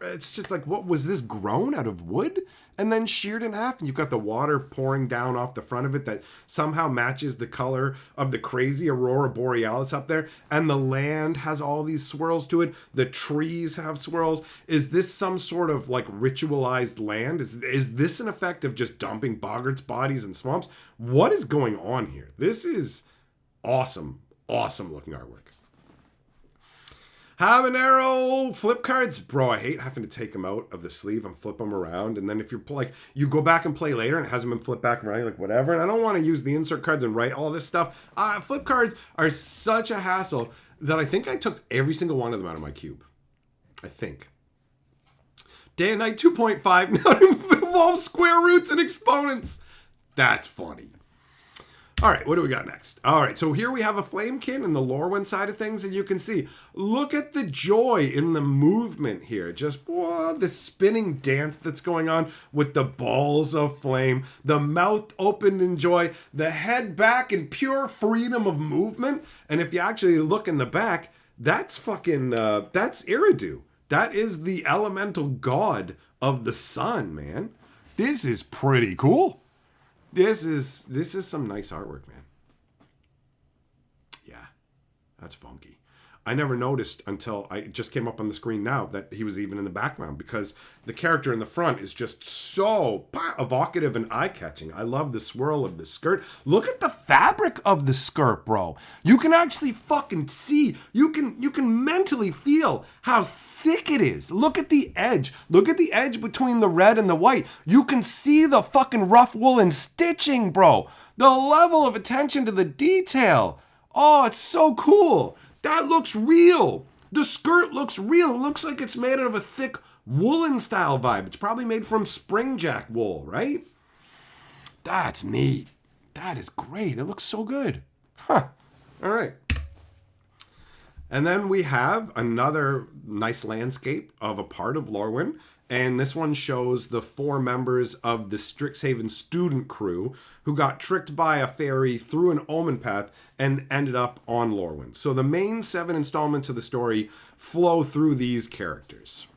it's just like, what was this, grown out of wood and then sheared in half? And you've got the water pouring down off the front of it that somehow matches the color of the crazy aurora borealis up there. And the land has all these swirls to it. The trees have swirls. Is this some sort of like ritualized land? Is this an effect of just dumping boggarts' bodies in swamps? What is going on here? This is awesome looking artwork. Habanero flip cards. Bro, I hate having to take them out of the sleeve and flip them around. And then if you're like, you go back and play later and it hasn't been flipped back around, like whatever. And I don't want to use the insert cards and write all this stuff. Flip cards are such a hassle that I think I took every single one of them out of my cube. I think. Day and Night 2.5 now involves square roots and exponents. That's funny. All right, what do we got next? All right, so here we have a Flamekin in the Lorwyn side of things, and you can see, look at the joy in the movement here. Just, whoa, the spinning dance that's going on with the balls of flame, the mouth opened in joy, the head back in pure freedom of movement. And if you actually look in the back, that's fucking, that's Eridu. That is the elemental god of the sun, man. This is pretty cool. This is some nice artwork, man. Yeah, that's funky. I never noticed until I just came up on the screen now that he was even in the background because the character in the front is just so evocative and eye-catching. I love the swirl of the skirt. Look at the fabric of the skirt, bro. You can actually fucking see. You can mentally feel how thick it is. Look at the edge. Look at the edge between the red and the white. You can see the fucking rough woolen stitching, bro. The level of attention to the detail. Oh, it's so cool. That looks real. The skirt looks real. It looks like it's made out of a thick woolen style vibe. It's probably made from springjack wool, right? That's neat. That is great. It looks so good. Huh. All right. And then we have another nice landscape of a part of Lorwyn. And this one shows the 4 members of the Strixhaven student crew who got tricked by a fairy through an omen path and ended up on Lorwyn. So the main 7 installments of the story flow through these characters.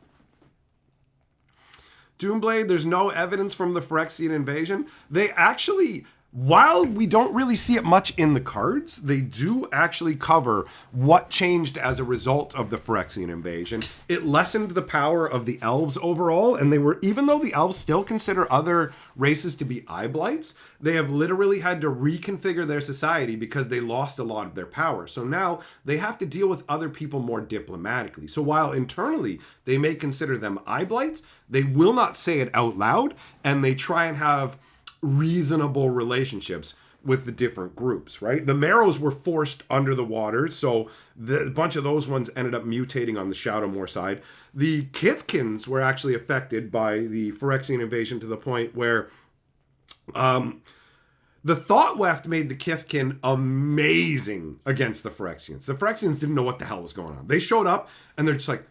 Doomblade, there's no evidence from the Phyrexian invasion. They actually, while we don't really see it much in the cards, they do actually cover what changed as a result of the Phyrexian invasion. It lessened the power of the elves overall, and they were, even though the elves still consider other races to be eye blights, they have literally had to reconfigure their society because they lost a lot of their power. So now they have to deal with other people more diplomatically. So while internally they may consider them eye blights, they will not say it out loud, and they try and have reasonable relationships with the different groups, right? The Marrows were forced under the water, so a bunch of those ones ended up mutating on the Shadowmoor side. The Kithkins were actually affected by the Phyrexian invasion to the point where the Thoughtweft made the Kithkin amazing against the Phyrexians. The Phyrexians didn't know what the hell was going on. They showed up and they're just like,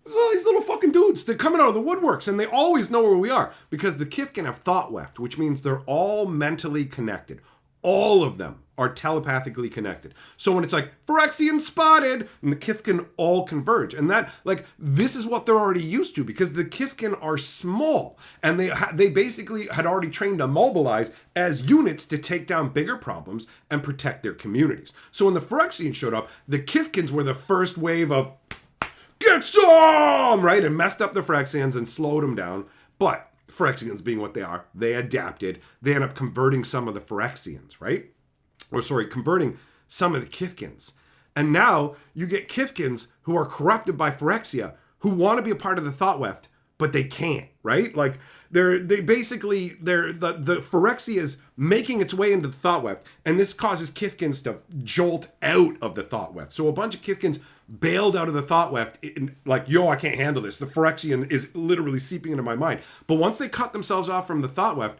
all these little fucking dudes, they're coming out of the woodworks and they always know where we are because the Kithkin have Thoughtweft, which means they're all mentally connected. All of them are telepathically connected. So when it's like, Phyrexian spotted, and the Kithkin all converge. And that, like, this is what they're already used to because the Kithkin are small. And they basically had already trained to mobilize as units to take down bigger problems and protect their communities. So when the Phyrexians showed up, the Kithkins were the first wave of, get some, right? And messed up the Phyrexians and slowed them down. But Phyrexians being what they are, they adapted. They end up converting some of the Phyrexians, right? Or sorry, converting some of the Kithkins. And now you get Kithkins who are corrupted by Phyrexia, who want to be a part of the Thoughtweft, but they can't, right? Like the Phyrexia is making its way into the Thoughtweft, and this causes Kithkins to jolt out of the Thoughtweft. So a bunch of Kithkins bailed out of the Thoughtweft, like, yo, I can't handle this. The Phyrexian is literally seeping into my mind. But once they cut themselves off from the Thoughtweft,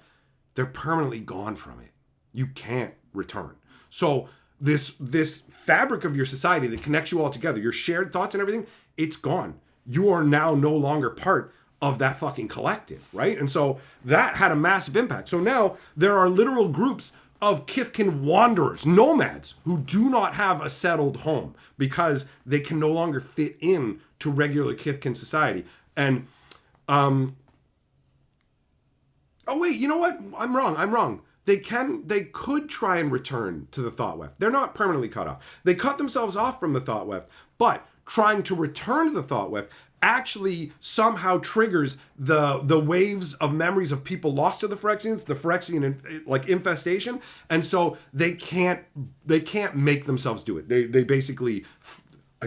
they're permanently gone from it. You can't return. So this fabric of your society that connects you all together, your shared thoughts and everything, it's gone. You are now no longer part of that fucking collective, right? And so that had a massive impact. So now there are literal groups of Kithkin wanderers, nomads, who do not have a settled home because they can no longer fit in to regular Kithkin society. And, oh wait, you know what? I'm wrong. They could try and return to the Thoughtweft. They're not permanently cut off. They cut themselves off from the Thoughtweft, but trying to return to the Thoughtweft actually somehow triggers the waves of memories of people lost to the Phyrexians, the Phyrexian like infestation, and so they can't make themselves do it. They basically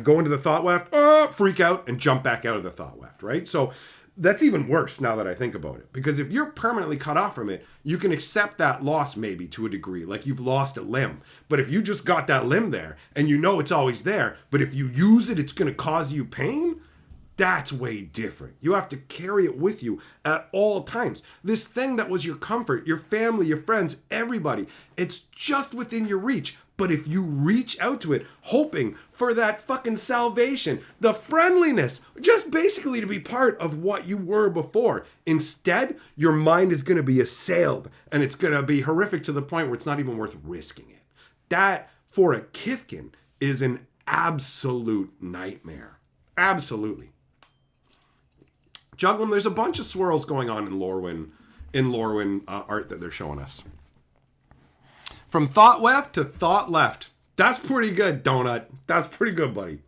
go into the Thoughtweft, freak out, and jump back out of the Thoughtweft, right? So that's even worse now that I think about it. Because if you're permanently cut off from it, you can accept that loss maybe to a degree, like you've lost a limb. But if you just got that limb there, and you know it's always there, but if you use it, it's going to cause you pain, that's way different. You have to carry it with you at all times. This thing that was your comfort, your family, your friends, everybody, it's just within your reach. But if you reach out to it, hoping for that fucking salvation, the friendliness, just basically to be part of what you were before, instead, your mind is going to be assailed and it's going to be horrific to the point where it's not even worth risking it. That, for a Kithkin, is an absolute nightmare. Absolutely. Juglum, there's a bunch of swirls going on in Lorwyn art that they're showing us. From Thoughtweft to Thought Left. That's pretty good, Donut. That's pretty good, buddy.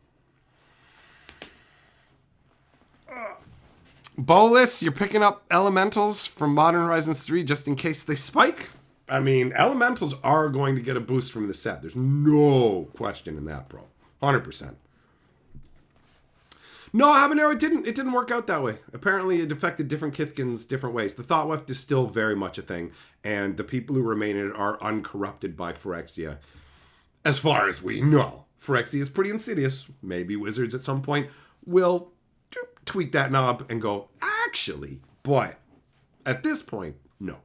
Bolus, you're picking up elementals from Modern Horizons 3 just in case they spike. I mean, elementals are going to get a boost from the set. There's no question in that, bro. 100%. No, Habanero, it didn't work out that way. Apparently, it affected different Kithkins different ways. The Thoughtweft is still very much a thing, and the people who remain in it are uncorrupted by Phyrexia. As far as we know. Phyrexia is pretty insidious. Maybe wizards at some point will tweak that knob and go, actually, but at this point, no.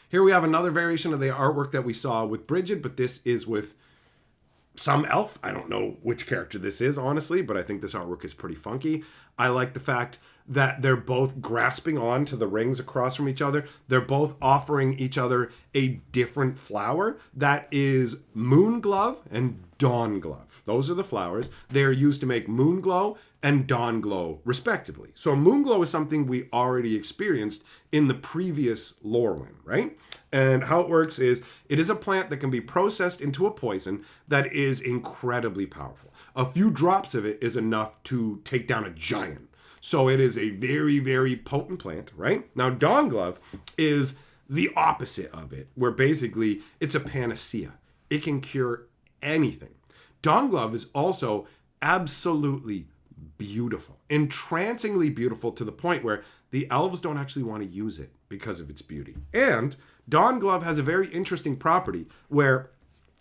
Here we have another variation of the artwork that we saw with Bridget, but this is with some elf. I don't know which character this is, honestly, but I think this artwork is pretty funky. I like the fact that they're both grasping on to the rings across from each other. They're both offering each other a different flower. That is Moon Glove and Dawn Glove. Those are the flowers. They are used to make Moon Glow and Dawn Glow, respectively. So Moon Glow is something we already experienced in the previous Lorwyn, right? And how it works is it is a plant that can be processed into a poison that is incredibly powerful. A few drops of it is enough to take down a giant. So it is a very, very potent plant, right? Now, Dawn Glove is the opposite of it, where basically it's a panacea. It can cure anything. Dawn Glove is also absolutely beautiful, entrancingly beautiful, to the point where the elves don't actually want to use it because of its beauty. And Dawn Glove has a very interesting property where,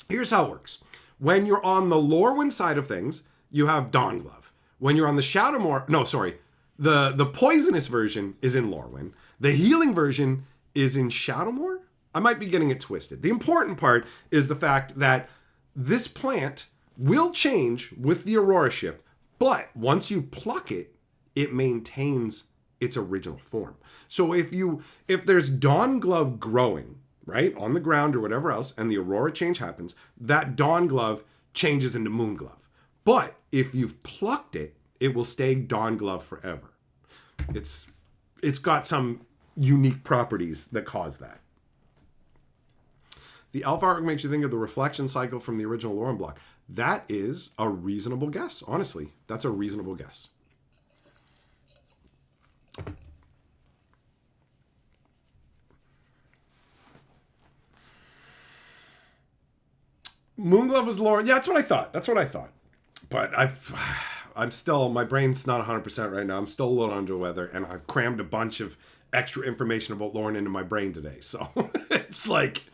here's how it works. When you're on the Lorwyn side of things, you have Dawn Glove. When you're on the Shadowmoor, no, sorry, the poisonous version is in Lorwyn. The healing version is in Shadowmoor? I might be getting it twisted. The important part is the fact that this plant will change with the Aurora shift, but once you pluck it, it maintains its original form. So if there's Dawn Glove growing, right, on the ground or whatever else, and the Aurora change happens, that Dawn Glove changes into Moon Glove. But if you've plucked it, it will stay Dawn Glove forever. It's got some unique properties that cause that. The elf artwork makes you think of the reflection cycle from the original Lorwyn block. That is a reasonable guess, honestly. That's a reasonable guess. Moonglove was Lorwyn. Yeah, that's what I thought. But I'm still, my brain's not 100% right now. I'm still a little under the weather, and I've crammed a bunch of extra information about Lorwyn into my brain today. So it's like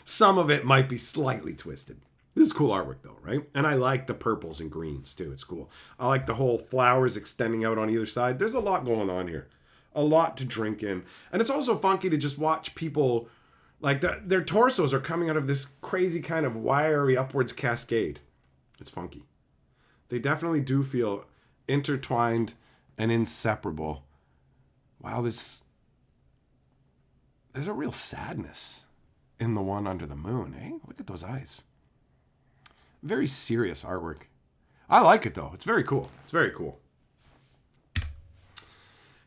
some of it might be slightly twisted. This is cool artwork though, right? And I like the purples and greens too. It's cool. I like the whole flowers extending out on either side. There's a lot going on here. A lot to drink in. And it's also funky to just watch people, like their torsos are coming out of this crazy kind of wiry upwards cascade. It's funky. They definitely do feel intertwined and inseparable. Wow, there's a real sadness in the one under the moon, eh? Look at those eyes. Very serious artwork. I like it though. It's very cool. It's very cool.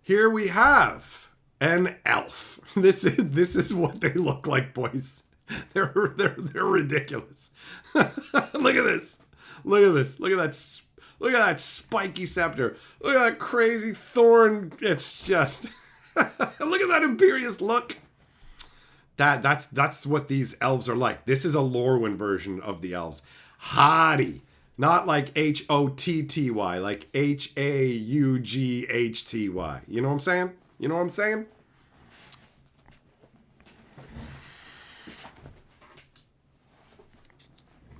Here we have an elf. This is what they look like, boys. They're ridiculous. Look at this. Look at this. Look at that spiky scepter. Look at that crazy thorn. It's just look at that imperious look. That's what these elves are like. This is a Lorwyn version of the elves. Hottie. Not like Hotty, like Haughty. You know what I'm saying? You know what I'm saying?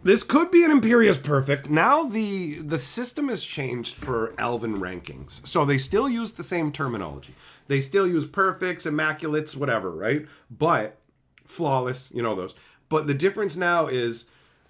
This could be an Imperious Perfect. Now the system has changed for Elven rankings. So they still use the same terminology. They still use perfects, immaculates, whatever, right? But flawless, you know those. But the difference now is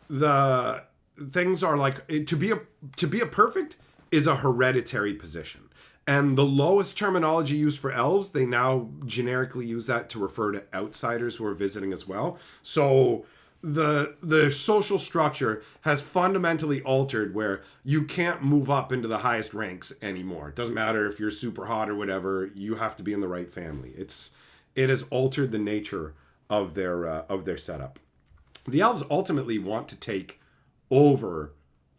the things are like, to be a perfect is a hereditary position. And the lowest terminology used for elves, they now generically use that to refer to outsiders who are visiting as well. So the social structure has fundamentally altered where you can't move up into the highest ranks anymore. It doesn't matter if you're super hot or whatever, you have to be in the right family. It has altered the nature of their setup. The elves ultimately want to take over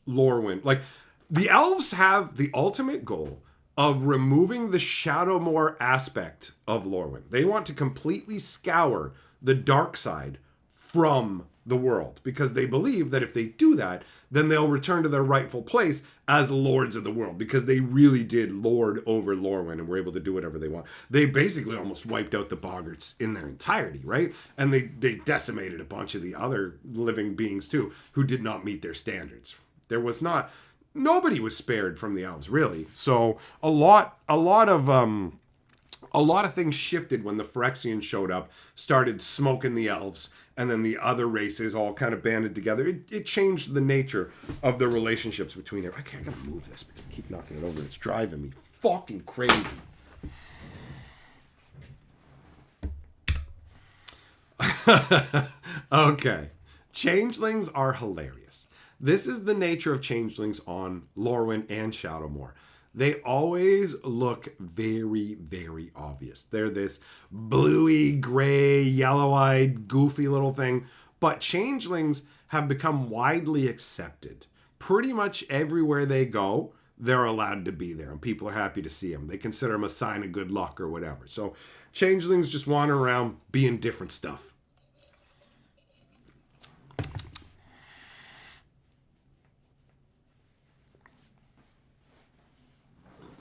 Lorwyn. Like, the elves have the ultimate goal of removing the Shadowmoor aspect of Lorwyn. They want to completely scour the dark side from the world, because they believe that if they do that, then they'll return to their rightful place as lords of the world, because they really did lord over Lorwyn and were able to do whatever they want. They basically almost wiped out the Boggarts in their entirety, right? And they decimated a bunch of the other living beings too, who did not meet their standards. Nobody was spared from the elves, really. So a lot of a lot of things shifted when the Phyrexians showed up, started smoking the elves, and then the other races all kind of banded together. It changed the nature of the relationships between it. I gotta move this because I keep knocking it over. It's driving me fucking crazy. Okay. Changelings are hilarious. This is the nature of changelings on Lorwyn and Shadowmoor. They always look very, very obvious. They're this bluey, gray, yellow-eyed, goofy little thing. But changelings have become widely accepted. Pretty much everywhere they go, they're allowed to be there. And people are happy to see them. They consider them a sign of good luck or whatever. So changelings just wander around being different stuff.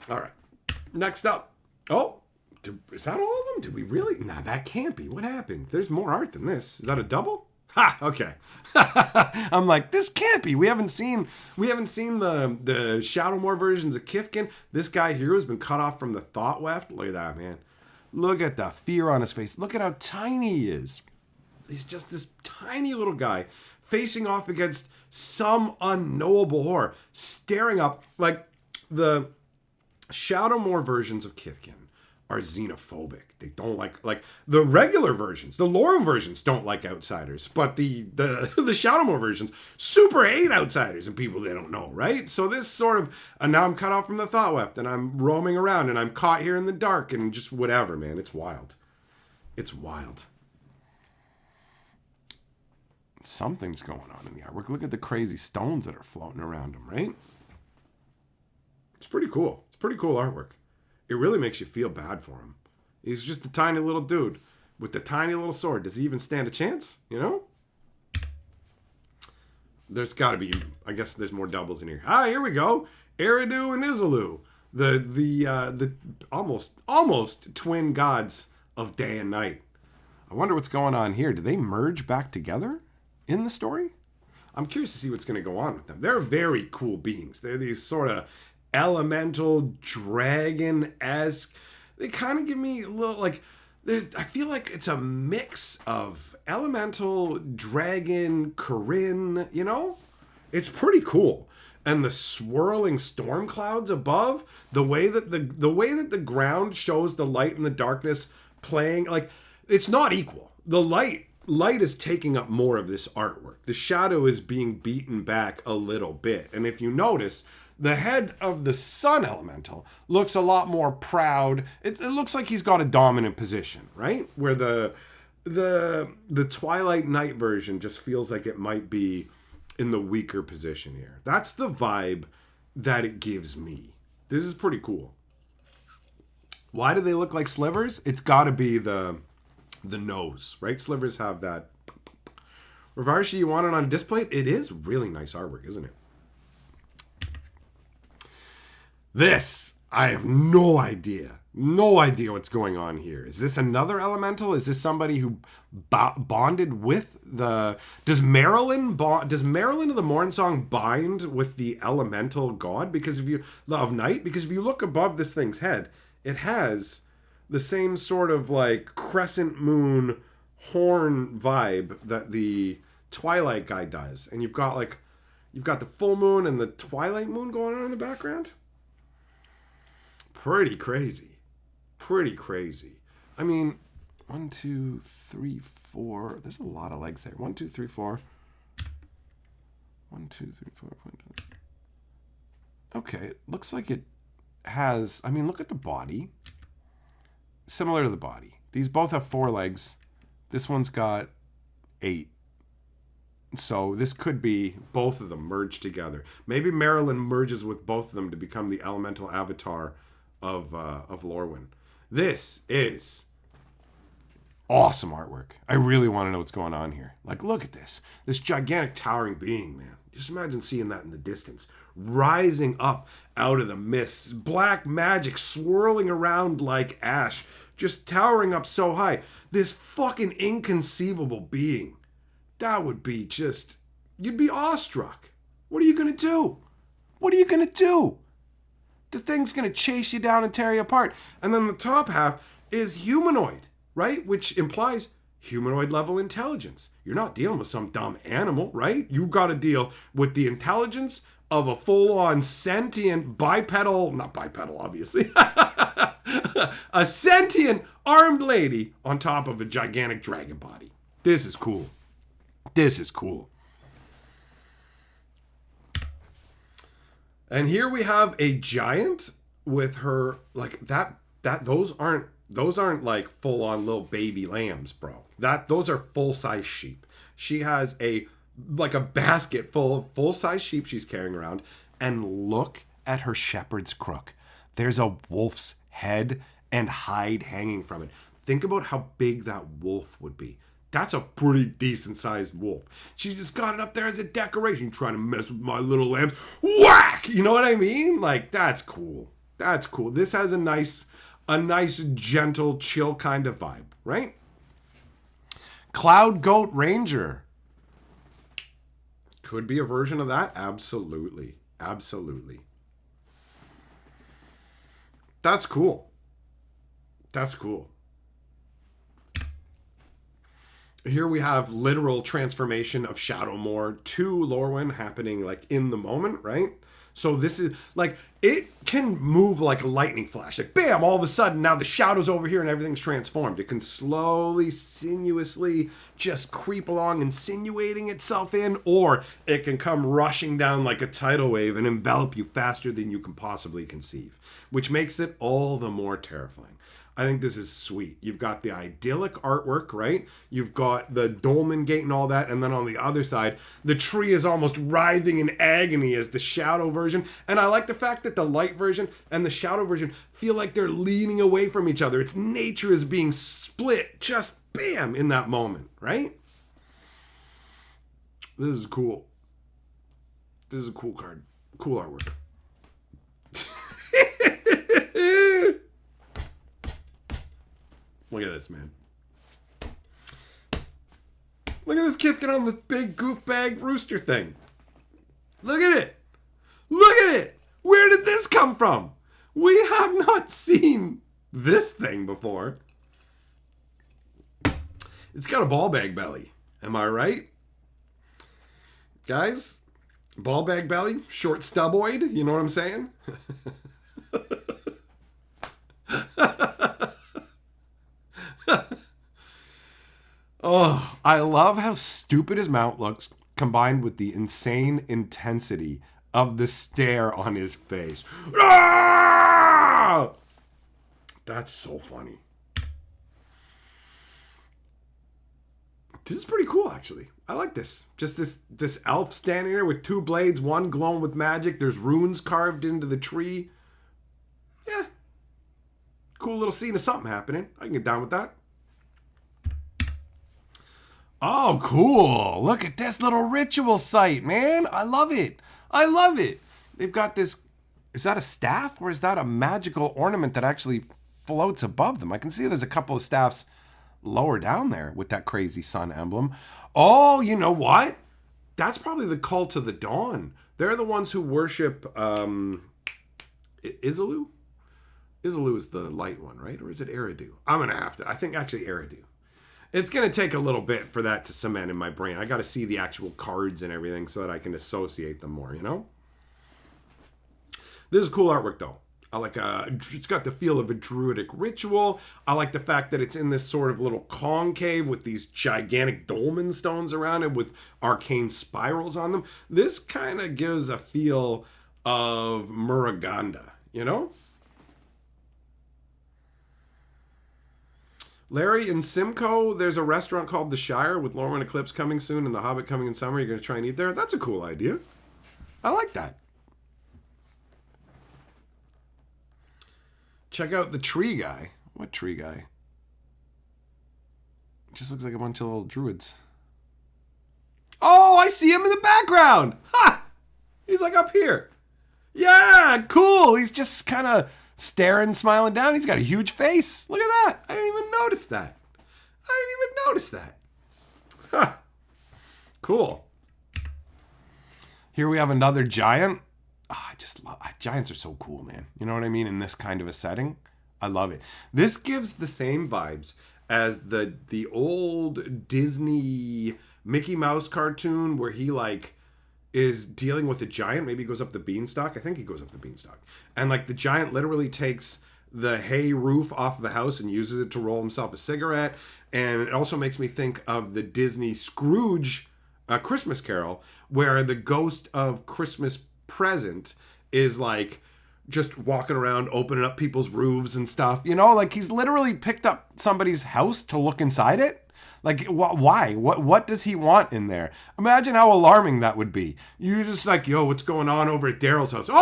All right. Next up. Oh, is that all of them? Did we really? Nah, that can't be. What happened? There's more art than this. Is that a double? Ha, okay. I'm like, this can't be. We haven't seen the Shadowmoor versions of Kithkin. This guy here has been cut off from the Thought Weft. Look at that, man. Look at the fear on his face. Look at how tiny he is. He's just this tiny little guy facing off against some unknowable horror, staring up like the Shadowmoor versions of Kithkin are xenophobic. They don't like the regular versions. The Lorwyn versions don't like outsiders, but the Shadowmoor versions super hate outsiders and people they don't know, right? So this sort of, and now I'm cut off from the Thought Weft and I'm roaming around and I'm caught here in the dark and just whatever, man. It's wild. It's wild. Something's going on in the artwork. Look at the crazy stones that are floating around him, right? It's pretty cool. It's pretty cool artwork. It really makes you feel bad for him. He's just a tiny little dude with the tiny little sword. Does he even stand a chance? You know? There's got to be, I guess there's more doubles in here. Ah, here we go. Eridu and Isilou. The almost twin gods of day and night. I wonder what's going on here. Do they merge back together in the story? I'm curious to see what's going to go on with them. They're very cool beings. They're these sort of elemental dragon-esque. They kind of give me a little like I feel like it's a mix of elemental, dragon, Corinne, you know? It's pretty cool. And the swirling storm clouds above, the way that the ground shows the light and the darkness playing, like it's not equal. The light is taking up more of this artwork. The shadow is being beaten back a little bit. And if you notice, the head of the sun elemental looks a lot more proud. It looks like he's got a dominant position, right? Where the Twilight Night version just feels like it might be in the weaker position here. That's the vibe that it gives me. This is pretty cool. Why do they look like slivers? It's got to be the nose, right? Slivers have that. Ravarshi, you want it on display? It is really nice artwork, isn't it? This, I have no idea. No idea what's going on here. Is this another elemental? Is this somebody who bonded with the... Does Marilyn of the Mornsong bind with the elemental god? Because if you... Of night? Because if you look above this thing's head, it has the same sort of like crescent moon horn vibe that the Twilight guy does. And you've got the full moon and the twilight moon going on in the background. Pretty crazy. Pretty crazy. I mean, 1, 2, 3, 4. There's a lot of legs there. 1, 2, 3, 4. 1, 2, 3, 4. 1, 2. Okay, it looks like it has... I mean, look at the body. Similar to the body. These both have 4 legs. This one's got 8. So this could be both of them merged together. Maybe Marilyn merges with both of them to become the elemental avatar of Lorwyn. This is awesome artwork. I really want to know what's going on here. Like, look at this. This gigantic towering being, man. Just imagine seeing that in the distance. Rising up out of the mist. Black magic swirling around like ash. Just towering up so high. This fucking inconceivable being. That would be just... You'd be awestruck. What are you going to do? What are you going to do? The thing's going to chase you down and tear you apart. And then the top half, is humanoid, right? Which implies humanoid level intelligence. You're not dealing with some dumb animal, right? You got to deal with the intelligence of a full-on sentient bipedal, not bipedal, obviously, a sentient armed lady on top of a gigantic dragon body. This is cool. This is cool. And here we have a giant with her, like, those aren't like full-on little baby lambs, bro. Those are full-size sheep. She has a basket full of full-size sheep she's carrying around. And look at her shepherd's crook. There's a wolf's head and hide hanging from it. Think about how big that wolf would be. That's a pretty decent-sized wolf. She just got it up there as a decoration, trying to mess with my little lambs. Whack! You know what I mean? Like, that's cool. That's cool. This has a nice, gentle, chill kind of vibe, right? Cloud Goat Ranger. Could be a version of that. Absolutely. Absolutely. That's cool. That's cool. Here we have literal transformation of Shadowmoor to Lorwyn happening like in the moment, right? So this is like, it can move like a lightning flash. Like bam, all of a sudden now the shadow's over here and everything's transformed. It can slowly, sinuously just creep along, insinuating itself in, or it can come rushing down like a tidal wave and envelop you faster than you can possibly conceive, which makes it all the more terrifying. I think this is sweet. You've got the idyllic artwork, right? You've got the dolmen gate and all that. And then on the other side, the tree is almost writhing in agony as the shadow version. And I like the fact that the light version and the shadow version feel like they're leaning away from each other. It's nature is being split just bam in that moment, right? This is cool. This is a cool card. Cool artwork. Look at this, man. Look at this kid get on the big goof bag rooster thing. Look at it. Look at it. Where did this come from? We have not seen this thing before. It's got a ball bag belly. Am I right? Guys, ball bag belly, short stuboid. You know what I'm saying? Oh, I love how stupid his mount looks, combined with the insane intensity of the stare on his face. Ah! That's so funny. This is pretty cool, actually. I like this. Just this elf standing there with two blades, one glowing with magic. There's runes carved into the tree. Yeah. Cool little scene of something happening. I can get down with that. Oh, cool. Look at this little ritual site, man. I love it. I love it. They've got this. Is that a staff or is that a magical ornament that actually floats above them? I can see there's a couple of staffs lower down there with that crazy sun emblem. Oh, you know what? That's probably the Cult of the Dawn. They're the ones who worship Isilue? Isilue is the light one, right? Or is it Eridu? I'm going to have to. I think actually Eridu. It's going to take a little bit for that to cement in my brain. I got to see the actual cards and everything so that I can associate them more, you know? This is cool artwork, though. I like it's got the feel of a druidic ritual. I like the fact that it's in this sort of little concave with these gigantic dolmen stones around it with arcane spirals on them. This kind of gives a feel of Muraganda, you know? Larry, in Simcoe, there's a restaurant called The Shire with Lorwyn Eclipsed coming soon and The Hobbit coming in summer. You're going to try and eat there? That's a cool idea. I like that. Check out the tree guy. What tree guy? Just looks like a bunch of little druids. Oh, I see him in the background. Ha! He's like up here. Yeah, cool. He's just kind of staring, smiling down. He's got a huge face. Look at that. I didn't even notice that. Huh. Cool. Here we have another giant. Oh, I just love giants are so cool, man. You know what I mean? In this kind of a setting. I love it. This gives the same vibes as the old Disney Mickey Mouse cartoon where he like is dealing with a giant. Maybe he goes up the beanstalk. I think he goes up the beanstalk. And like the giant literally takes the hay roof off of the house and uses it to roll himself a cigarette. And it also makes me think of the Disney Scrooge Christmas Carol, where the ghost of Christmas Present is like just walking around opening up people's roofs and stuff. You know, like he's literally picked up somebody's house to look inside it. Like, why? What does he want in there? Imagine how alarming that would be. You're just like, yo, what's going on over at Daryl's house? Oh,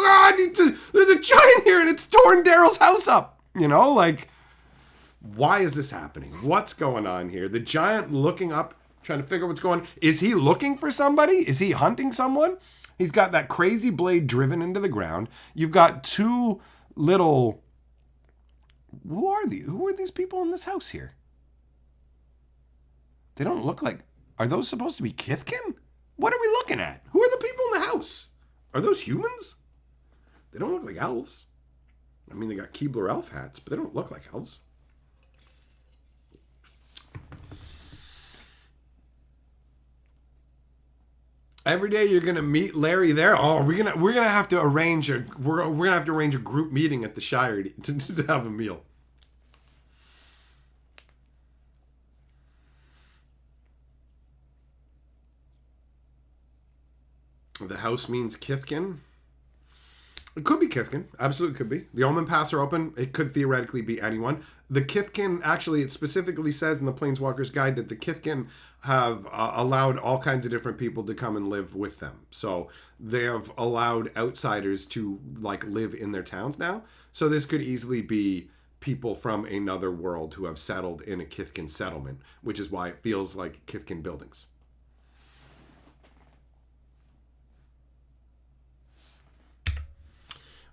God, there's a giant here and it's torn Daryl's house up. You know, like, why is this happening? What's going on here? The giant looking up, trying to figure what's going on. Is he looking for somebody? Is he hunting someone? He's got that crazy blade driven into the ground. You've got two little... Who are these? Who are these people in this house here? They don't look like... Are those supposed to be Kithkin? What are we looking at? Who are the people in the house? Are those humans? They don't look like elves. I mean, they got Keebler elf hats, but they don't look like elves. Every day you're gonna meet Larry there. Oh, we're gonna have to arrange a group meeting at the Shire to have a meal. The house means Kithkin. It could be Kithkin. Absolutely could be. The Omen Paths are open. It could theoretically be anyone. The Kithkin, actually, it specifically says in the Planeswalker's Guide that the Kithkin have allowed all kinds of different people to come and live with them. So they have allowed outsiders to like live in their towns now. So this could easily be people from another world who have settled in a Kithkin settlement, which is why it feels like Kithkin buildings.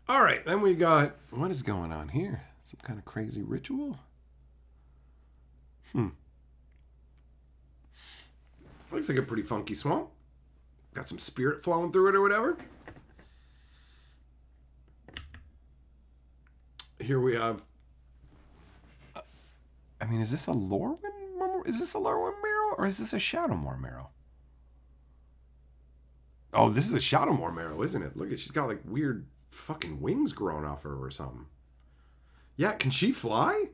All right, then we got, what is going on here? Some kind of crazy ritual? Looks like a pretty funky swamp. Got some spirit flowing through it or whatever. Here we have, I mean, is this a Lorwyn? Is this a Lorwyn Marrow or is this a Shadowmoor Marrow? Oh, this is a Shadowmoor Marrow, isn't it? Look at, she's got like weird fucking wings growing off her or something. Yeah, can she fly?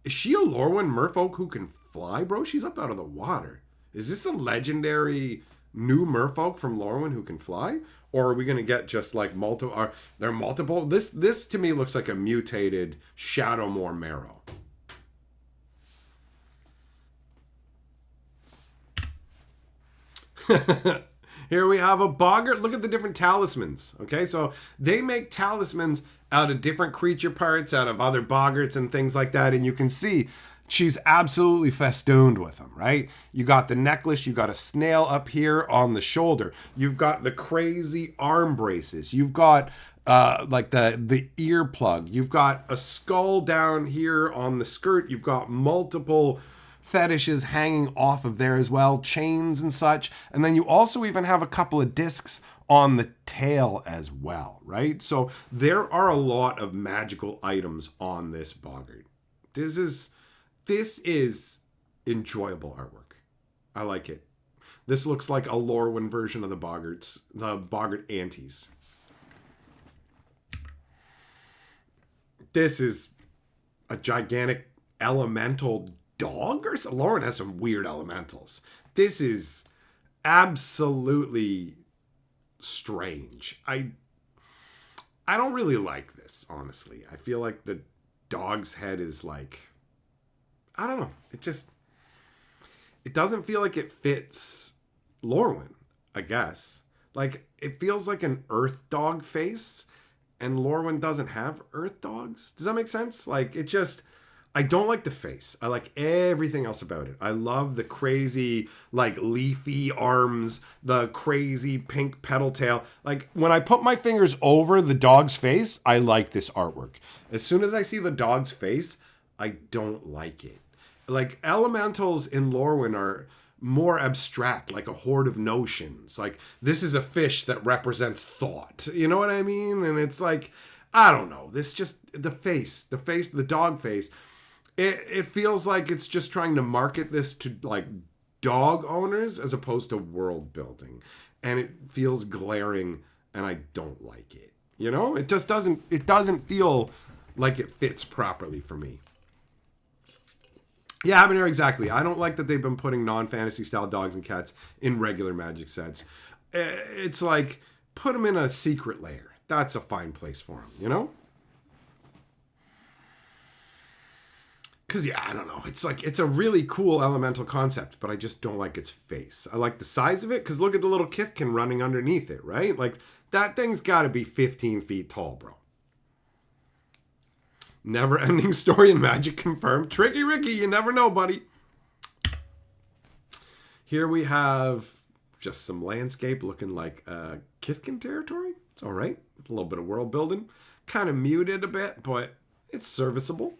Is she a Lorwyn merfolk who can fly, bro? She's up out of the water. Is this a legendary new merfolk from Lorwyn who can fly? Or are we going to get just like multiple... Are there multiple? This to me looks like a mutated Shadowmoor Marrow. Here we have a boggart. Look at the different talismans. Okay, so they make talismans out of different creature parts, out of other boggarts and things like that. And you can see she's absolutely festooned with them, right? You got the necklace. You got a snail up here on the shoulder. You've got the crazy arm braces. You've got like the ear plug. You've got a skull down here on the skirt. You've got multiple fetishes hanging off of there as well, chains and such. And then you also even have a couple of discs on the tail as well, right? So there are a lot of magical items on this boggart. This is enjoyable artwork. I like it. This looks like a Lorwyn version of the boggarts, the boggart antes. This is a gigantic elemental dog or something. Lorwyn has some weird elementals. This is absolutely strange. I don't really like this, honestly. I feel like the dog's head is like, I don't know. It doesn't feel like it fits Lorwyn, I guess. Like, it feels like an earth dog face, and Lorwyn doesn't have earth dogs. Does that make sense? Like, it just... I don't like the face. I like everything else about it. I love the crazy, like, leafy arms, the crazy pink petal tail. Like, when I put my fingers over the dog's face, I like this artwork. As soon as I see the dog's face, I don't like it. Like, elementals in Lorwyn are more abstract, like a horde of notions. Like, this is a fish that represents thought. You know what I mean? And it's like... I don't know. This just, the dog face, it feels like it's just trying to market this to like dog owners as opposed to world building. And it feels glaring and I don't like it. You know, it doesn't feel like it fits properly for me. Yeah, Habanero, exactly. I don't like that they've been putting non-fantasy style dogs and cats in regular Magic sets. It's like, put them in a secret lair. That's a fine place for them, you know? Because, yeah, I don't know. It's like, it's a really cool elemental concept, but I just don't like its face. I like the size of it, because look at the little Kithkin running underneath it, right? Like, that thing's got to be 15 feet tall, bro. Never-ending story in Magic confirmed. Tricky Ricky, you never know, buddy. Here we have just some landscape looking like Kithkin territory. It's all right. A little bit of world building. Kind of muted a bit, but it's serviceable.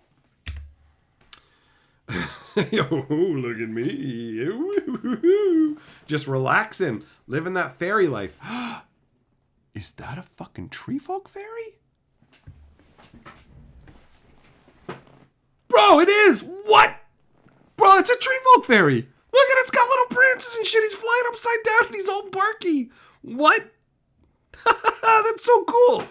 Yo, look at me. Just relaxing. Living that fairy life. Is that a fucking tree folk fairy? Bro, it is! What? Bro, it's a tree folk fairy. Look at it, it's got little branches and shit. He's flying upside down and he's all barky. What? That's so cool.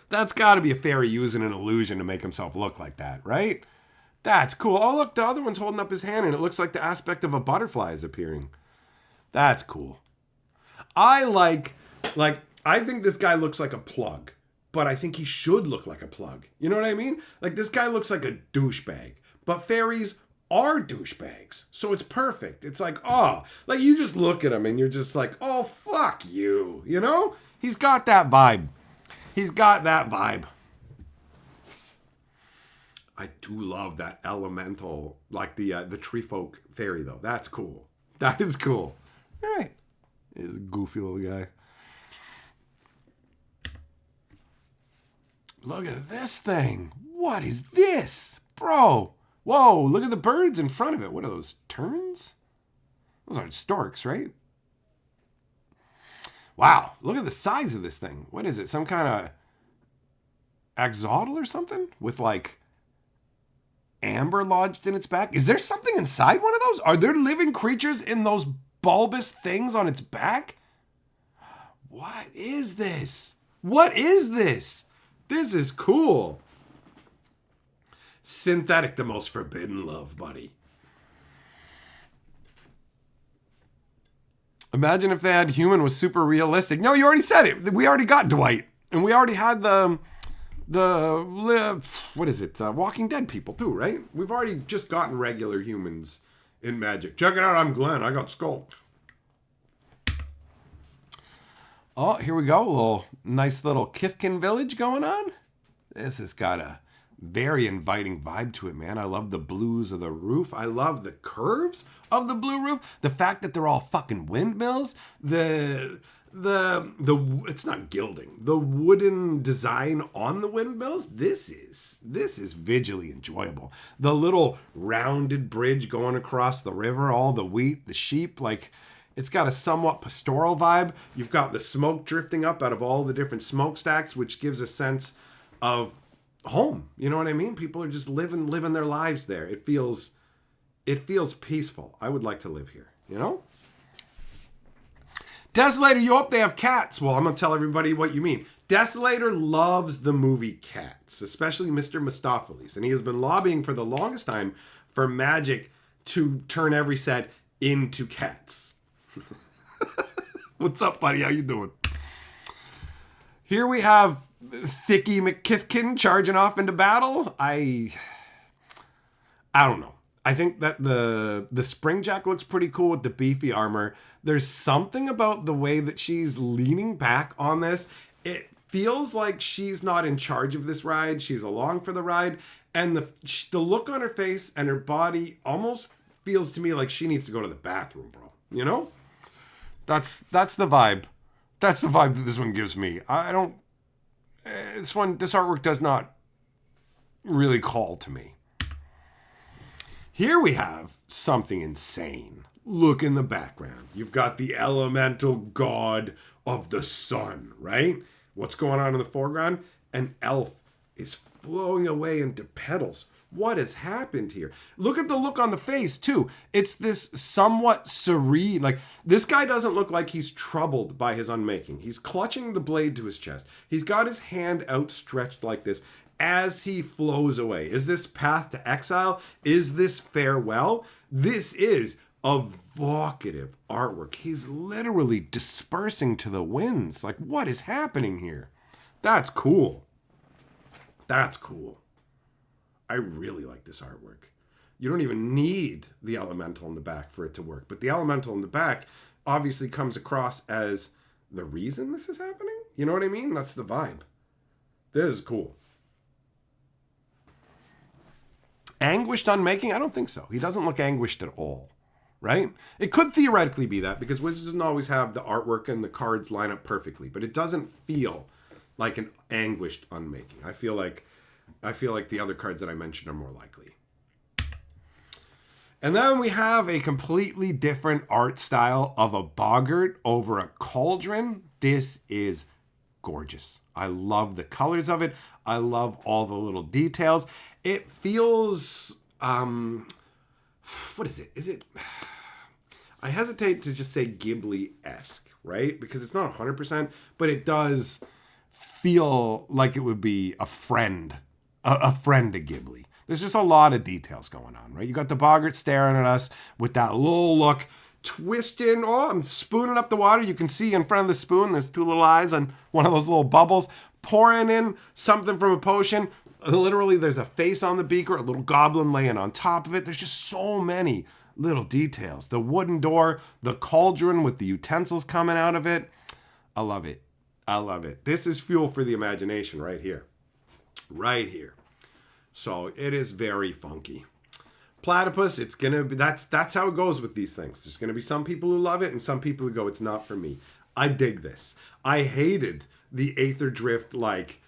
That's got to be a fairy using an illusion to make himself look like that, right? That's cool. Oh, look, the other one's holding up his hand and it looks like the aspect of a butterfly is appearing. That's cool. I think this guy looks like a plug. But I think he should look like a plug. You know what I mean? Like, this guy looks like a douchebag. But fairies are douchebags. So it's perfect. It's like, oh, like you just look at him and you're just like, oh, fuck you. You know? He's got that vibe. He's got that vibe. I do love that elemental, like the tree folk fairy, though. That's cool. That is cool. All right. He's a goofy little guy. Look at this thing. What is this? Bro. Whoa, look at the birds in front of it. What are those, terns? Those aren't storks, right? Wow, look at the size of this thing. What is it? Some kind of axolotl or something? With like amber lodged in its back? Is there something inside one of those? Are there living creatures in those bulbous things on its back? What is this? What is this? This is cool. Synthetic, the most forbidden love, buddy. Imagine if they had human was super realistic. No, you already said it. We already got Dwight. And we already had what is it? Walking Dead people too, right? We've already just gotten regular humans in Magic. Check it out. I'm Glenn. I got sculpt. Oh, here we go. A little nice little Kithkin village going on. This has got a very inviting vibe to it, man. I love the blues of the roof. I love the curves of the blue roof. The fact that they're all fucking windmills. The it's not gilding. The wooden design on the windmills. This is visually enjoyable. The little rounded bridge going across the river, all the wheat, the sheep, like it's got a somewhat pastoral vibe. You've got the smoke drifting up out of all the different smokestacks, which gives a sense of home. You know what I mean? People are just living their lives there. It feels peaceful. I would like to live here, you know? Desolator, you hope they have cats. Well, I'm going to tell everybody what you mean. Desolator loves the movie Cats, especially Mr. Mistopheles. And he has been lobbying for the longest time for Magic to turn every set into cats. What's up, buddy? How you doing? Here we have Thicky McKithkin charging off into battle. I don't know. I think that the Springjack looks pretty cool with the beefy armor. There's something about the way that she's leaning back on this. It feels like she's not in charge of this ride. She's along for the ride. And the look on her face and her body almost feels to me like she needs to go to the bathroom, bro. You know? That's the vibe. That's the vibe that this one gives me. This artwork does not really call to me. Here we have something insane. Look in the background. You've got the elemental god of the sun, right? What's going on in the foreground? An elf is flowing away into petals. What has happened here? Look at the look on the face, too. It's this somewhat serene, like, this guy doesn't look like he's troubled by his unmaking. He's clutching the blade to his chest. He's got his hand outstretched like this as he flows away. Is this path to exile? Is this farewell? This is evocative artwork. He's literally dispersing to the winds. Like, what is happening here? That's cool. That's cool. I really like this artwork. You don't even need the elemental in the back for it to work. But the elemental in the back obviously comes across as the reason this is happening. You know what I mean? That's the vibe. This is cool. Anguished unmaking? I don't think so. He doesn't look anguished at all. Right? It could theoretically be that because Wizards doesn't always have the artwork and the cards line up perfectly. But it doesn't feel like an anguished unmaking. I feel like the other cards that I mentioned are more likely. And then we have a completely different art style of a boggart over a cauldron. This is gorgeous. I love the colors of it. I love all the little details. It feels, what is it? Is it, I hesitate to just say Ghibli-esque, right? Because it's not 100%, but it does feel like it would be a friend to Ghibli. There's just a lot of details going on, right? You got the boggart staring at us with that little look, twisting. Oh, I'm spooning up the water. You can see in front of the spoon, there's two little eyes on one of those little bubbles, pouring in something from a potion. Literally, there's a face on the beaker, a little goblin laying on top of it. There's just so many little details. The wooden door, the cauldron with the utensils coming out of it. I love it. I love it. This is fuel for the imagination right here. Right here. So it is very funky. Platypus, it's gonna be that's how it goes with these things. There's gonna be some people who love it and some people who go, it's not for me. I dig this. I hated the Aether Drift, like,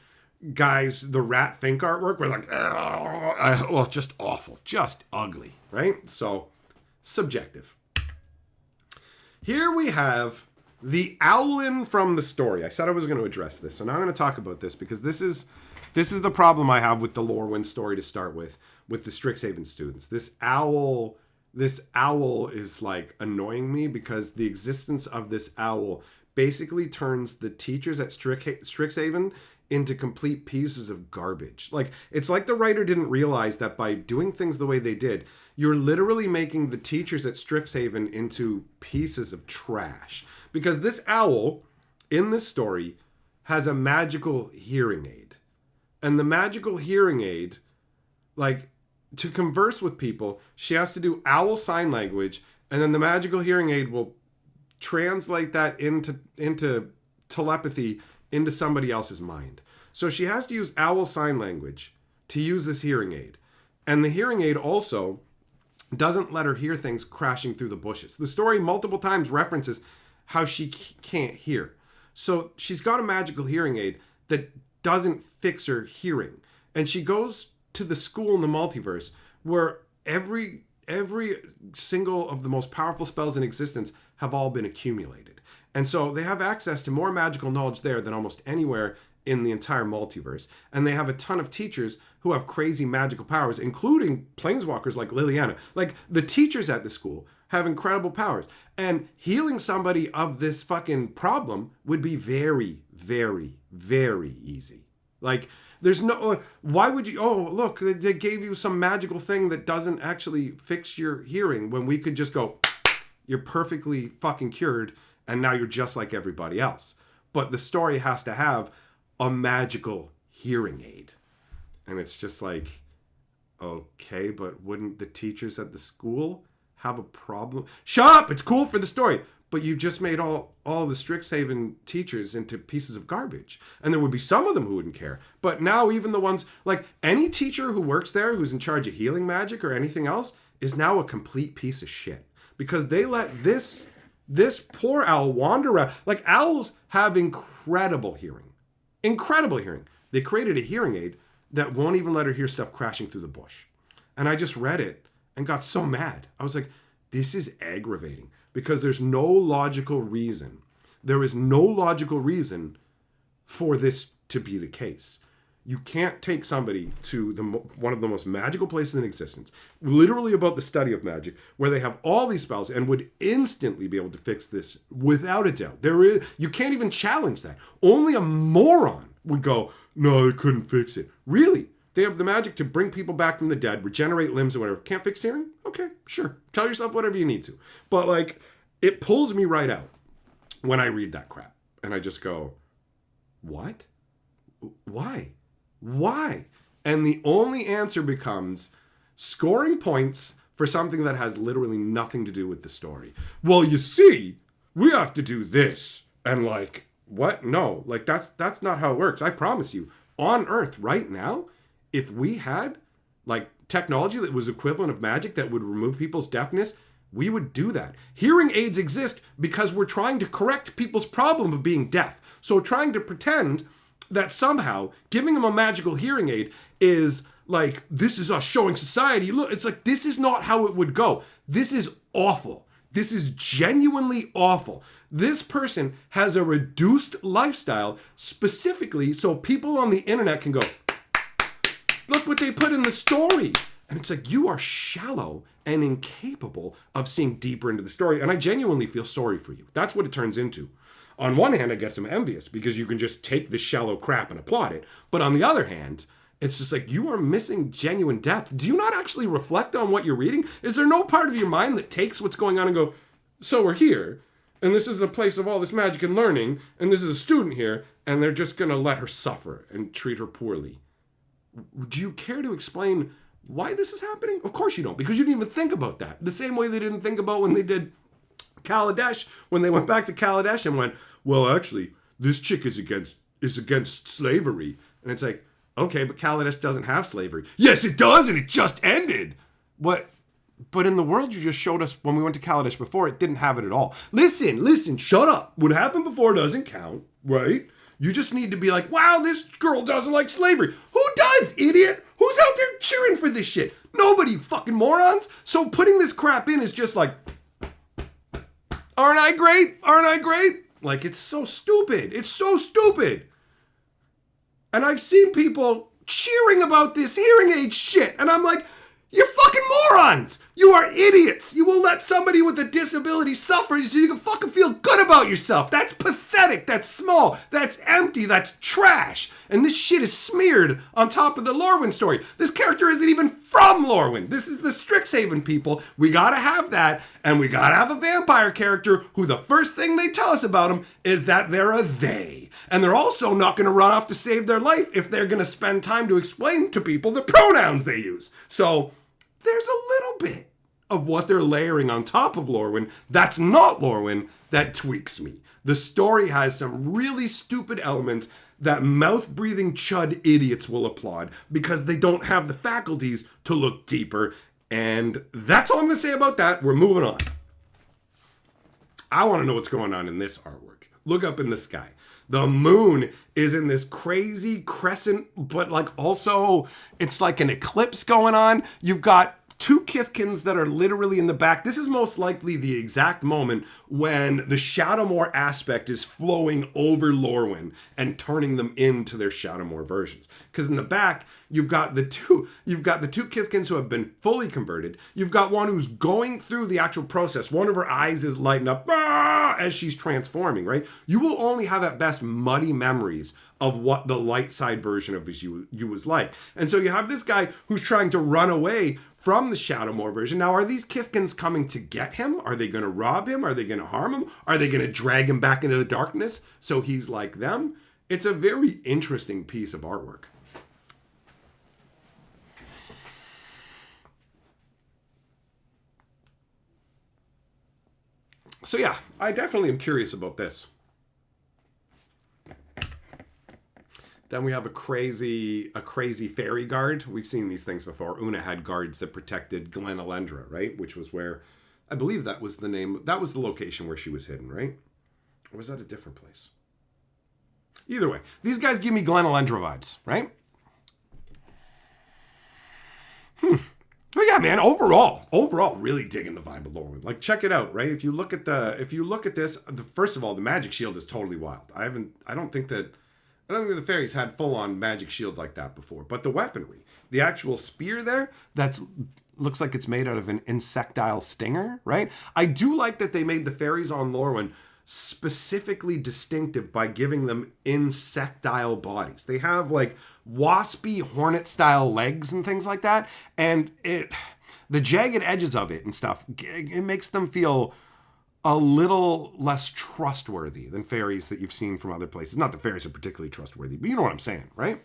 guys, the Rat Fink artwork. We're like, well, just awful, just ugly, right? So subjective. Here we have the Owlin from the story. I said I was going to address this, so now I'm going to talk about this because this is the problem I have with the Lorwyn story to start with the Strixhaven students. This owl is like annoying me because the existence of this owl basically turns the teachers at Strixhaven into complete pieces of garbage. Like, it's like the writer didn't realize that by doing things the way they did, you're literally making the teachers at Strixhaven into pieces of trash. Because this owl, in this story, has a magical hearing aid. And the magical hearing aid, like, to converse with people, she has to do owl sign language, and then the magical hearing aid will translate that into telepathy into somebody else's mind. So she has to use owl sign language to use this hearing aid. And the hearing aid also doesn't let her hear things crashing through the bushes. The story multiple times references how she can't hear. So she's got a magical hearing aid that doesn't fix her hearing. And she goes to the school in the multiverse where every single of the most powerful spells in existence have all been accumulated. And so they have access to more magical knowledge there than almost anywhere in the entire multiverse. And they have a ton of teachers who have crazy magical powers, including planeswalkers like Liliana. Like, the teachers at the school have incredible powers. And healing somebody of this fucking problem would be very, very, very easy. Like, there's no... Why would you... Oh, look, they gave you some magical thing that doesn't actually fix your hearing when we could just go, you're perfectly fucking cured, and now you're just like everybody else. But the story has to have a magical hearing aid. And it's just like, okay, but wouldn't the teachers at the school have a problem? Shut up! It's cool for the story. But you just made all the Strixhaven teachers into pieces of garbage. And there would be some of them who wouldn't care. But now even the ones, like, any teacher who works there who's in charge of healing magic or anything else is now a complete piece of shit. Because they let this poor owl wander around. Like, owls have incredible hearing. Incredible hearing. They created a hearing aid that won't even let her hear stuff crashing through the bush. And I just read it and got so mad. I was like, this is aggravating. Because there's no logical reason. There is no logical reason for this to be the case. You can't take somebody to one of the most magical places in existence, literally about the study of magic, where they have all these spells and would instantly be able to fix this without a doubt. You can't even challenge that. Only a moron would go, no, I couldn't fix it. Really? They have the magic to bring people back from the dead, regenerate limbs or whatever. Can't fix hearing? Okay, sure. Tell yourself whatever you need to. But like, it pulls me right out when I read that crap. And I just go, what? Why? Why? And the only answer becomes scoring points for something that has literally nothing to do with the story. Well, you see, we have to do this. And like, what? No, like that's not how it works. I promise you, on Earth right now, if we had like technology that was equivalent of magic that would remove people's deafness, we would do that. Hearing aids exist because we're trying to correct people's problem of being deaf. So trying to pretend that somehow giving them a magical hearing aid is like, this is us showing society. Look, it's like, this is not how it would go. This is awful. This is genuinely awful. This person has a reduced lifestyle specifically so people on the internet can go, look what they put in the story. And it's like, you are shallow and incapable of seeing deeper into the story. And I genuinely feel sorry for you. That's what it turns into. On one hand, I guess I'm envious because you can just take this shallow crap and applaud it. But on the other hand, it's just like, you are missing genuine depth. Do you not actually reflect on what you're reading? Is there no part of your mind that takes what's going on and go, so we're here, and this is a place of all this magic and learning, and this is a student here, and they're just going to let her suffer and treat her poorly. Do you care to explain why this is happening? Of course you don't, because you didn't even think about that. The same way they didn't think about when they did Kaladesh, when they went back to Kaladesh and went, well, actually, this chick is against slavery. And it's like, okay, but Kaladesh doesn't have slavery. Yes, it does, and it just ended. What? But in the world you just showed us when we went to Kaladesh before, it didn't have it at all. Listen, shut up. What happened before doesn't count, right? You just need to be like, wow, this girl doesn't like slavery. Who does, idiot? Who's out there cheering for this shit? Nobody, fucking morons. So putting this crap in is just like, aren't I great? Aren't I great? Like, it's so stupid. It's so stupid. And I've seen people cheering about this hearing aid shit. And I'm like, you're fucking morons. You are idiots. You will let somebody with a disability suffer so you can fucking feel good about yourself. That's pathetic. That's small. That's empty. That's trash. And this shit is smeared on top of the Lorwyn story. This character isn't even from Lorwyn. This is the Strixhaven people. We gotta have that. And we gotta have a vampire character who the first thing they tell us about him is that they're a they. And they're also not gonna run off to save their life if they're gonna spend time to explain to people the pronouns they use. So there's a little bit of what they're layering on top of Lorwyn that's not Lorwyn that tweaks me. The story has some really stupid elements that mouth-breathing chud idiots will applaud because they don't have the faculties to look deeper. And that's all I'm going to say about that. We're moving on. I want to know what's going on in this artwork. Look up in the sky. The moon is in this crazy crescent, but like also it's like an eclipse going on. You've got two Kithkins that are literally in the back. This is most likely the exact moment when the Shadowmoor aspect is flowing over Lorwyn and turning them into their Shadowmoor versions. Because in the back, you've got the two Kithkins who have been fully converted. You've got one who's going through the actual process. One of her eyes is lighting up as she's transforming, right? You will only have at best muddy memories of what the light side version of you was like. And so you have this guy who's trying to run away from the Shadowmoor version. Now, are these Kithkins coming to get him? Are they going to rob him? Are they going to harm him? Are they going to drag him back into the darkness so he's like them? It's a very interesting piece of artwork. So yeah, I definitely am curious about this. Then we have a crazy fairy guard. We've seen these things before. Una had guards that protected Glen Elendra, right? Which was where, I believe that was the name, that was the location where she was hidden, right? Or was that a different place? Either way, these guys give me Glen Elendra vibes, right? But yeah, man, overall, really digging the vibe of Lorwyn. Like, check it out, right? If you look at this, first of all, the magic shield is totally wild. I don't think that I don't think the fairies had full-on magic shields like that before. But the weaponry, the actual spear there, looks like it's made out of an insectile stinger, right? I do like that they made the fairies on Lorwyn specifically distinctive by giving them insectile bodies. They have like waspy hornet style legs and things like that, and the jagged edges of it and stuff, it makes them feel a little less trustworthy than fairies that you've seen from other places. Not that fairies are particularly trustworthy, but you know what I'm saying, right?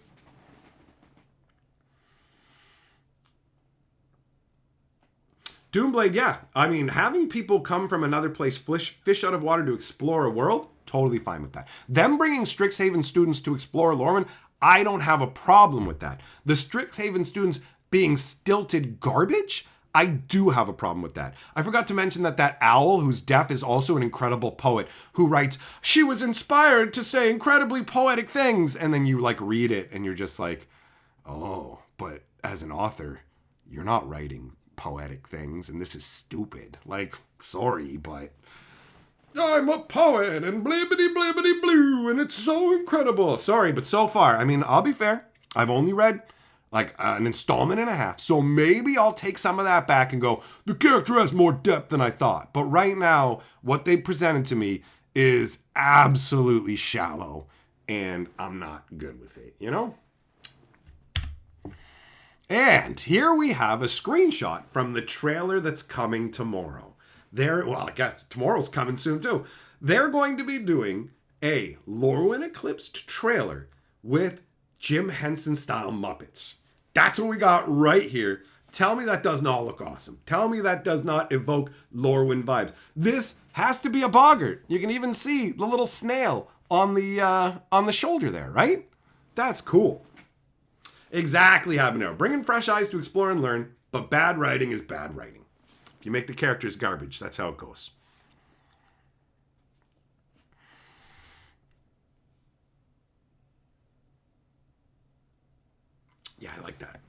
Doomblade, yeah. I mean, having people come from another place, fish out of water to explore a world, totally fine with that. Them bringing Strixhaven students to explore Lorwyn, I don't have a problem with that. The Strixhaven students being stilted garbage, I do have a problem with that. I forgot to mention that owl who's deaf is also an incredible poet who writes, she was inspired to say incredibly poetic things. And then you like read it and you're just like, oh, but as an author, you're not writing poetic things and this is stupid. Like, sorry, but I'm a poet and blibbity blibbity blue and it's so incredible. Sorry, but so far, I mean, I'll be fair. I've only read like an installment and a half. So maybe I'll take some of that back and go, the character has more depth than I thought. But right now, what they presented to me is absolutely shallow and I'm not good with it, you know? And here we have a screenshot from the trailer that's coming tomorrow. Well, I guess tomorrow's coming soon too. They're going to be doing a Lorwyn Eclipsed trailer with Jim Henson style Muppets. That's what we got right here. Tell me that does not look awesome. Tell me that does not evoke Lorwyn vibes. This has to be a boggart. You can even see the little snail on the shoulder there, right? That's cool. Exactly, Habanero. Bringing fresh eyes to explore and learn, but bad writing is bad writing. If you make the characters garbage, that's how it goes. Yeah, I like that.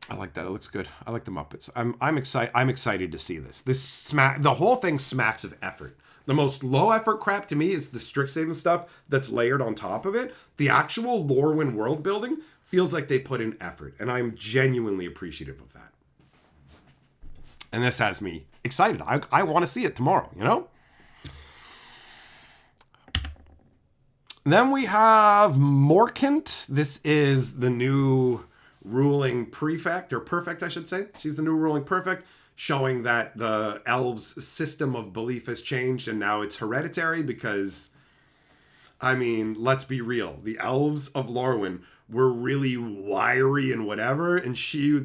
I like that. It looks good. I like the Muppets. I'm excited. I'm excited to see this. The whole thing smacks of effort. The most low effort crap to me is the Strixhaven stuff that's layered on top of it. The actual Lorwyn world building feels like they put in effort, and I'm genuinely appreciative of that. And this has me excited. I want to see it tomorrow, you know? Then we have Morkant. This is the new ruling prefect, or perfect, I should say. She's the new ruling perfect, showing that the elves' system of belief has changed, and now it's hereditary because, I mean, let's be real. The elves of Lorwyn were really wiry and whatever, and she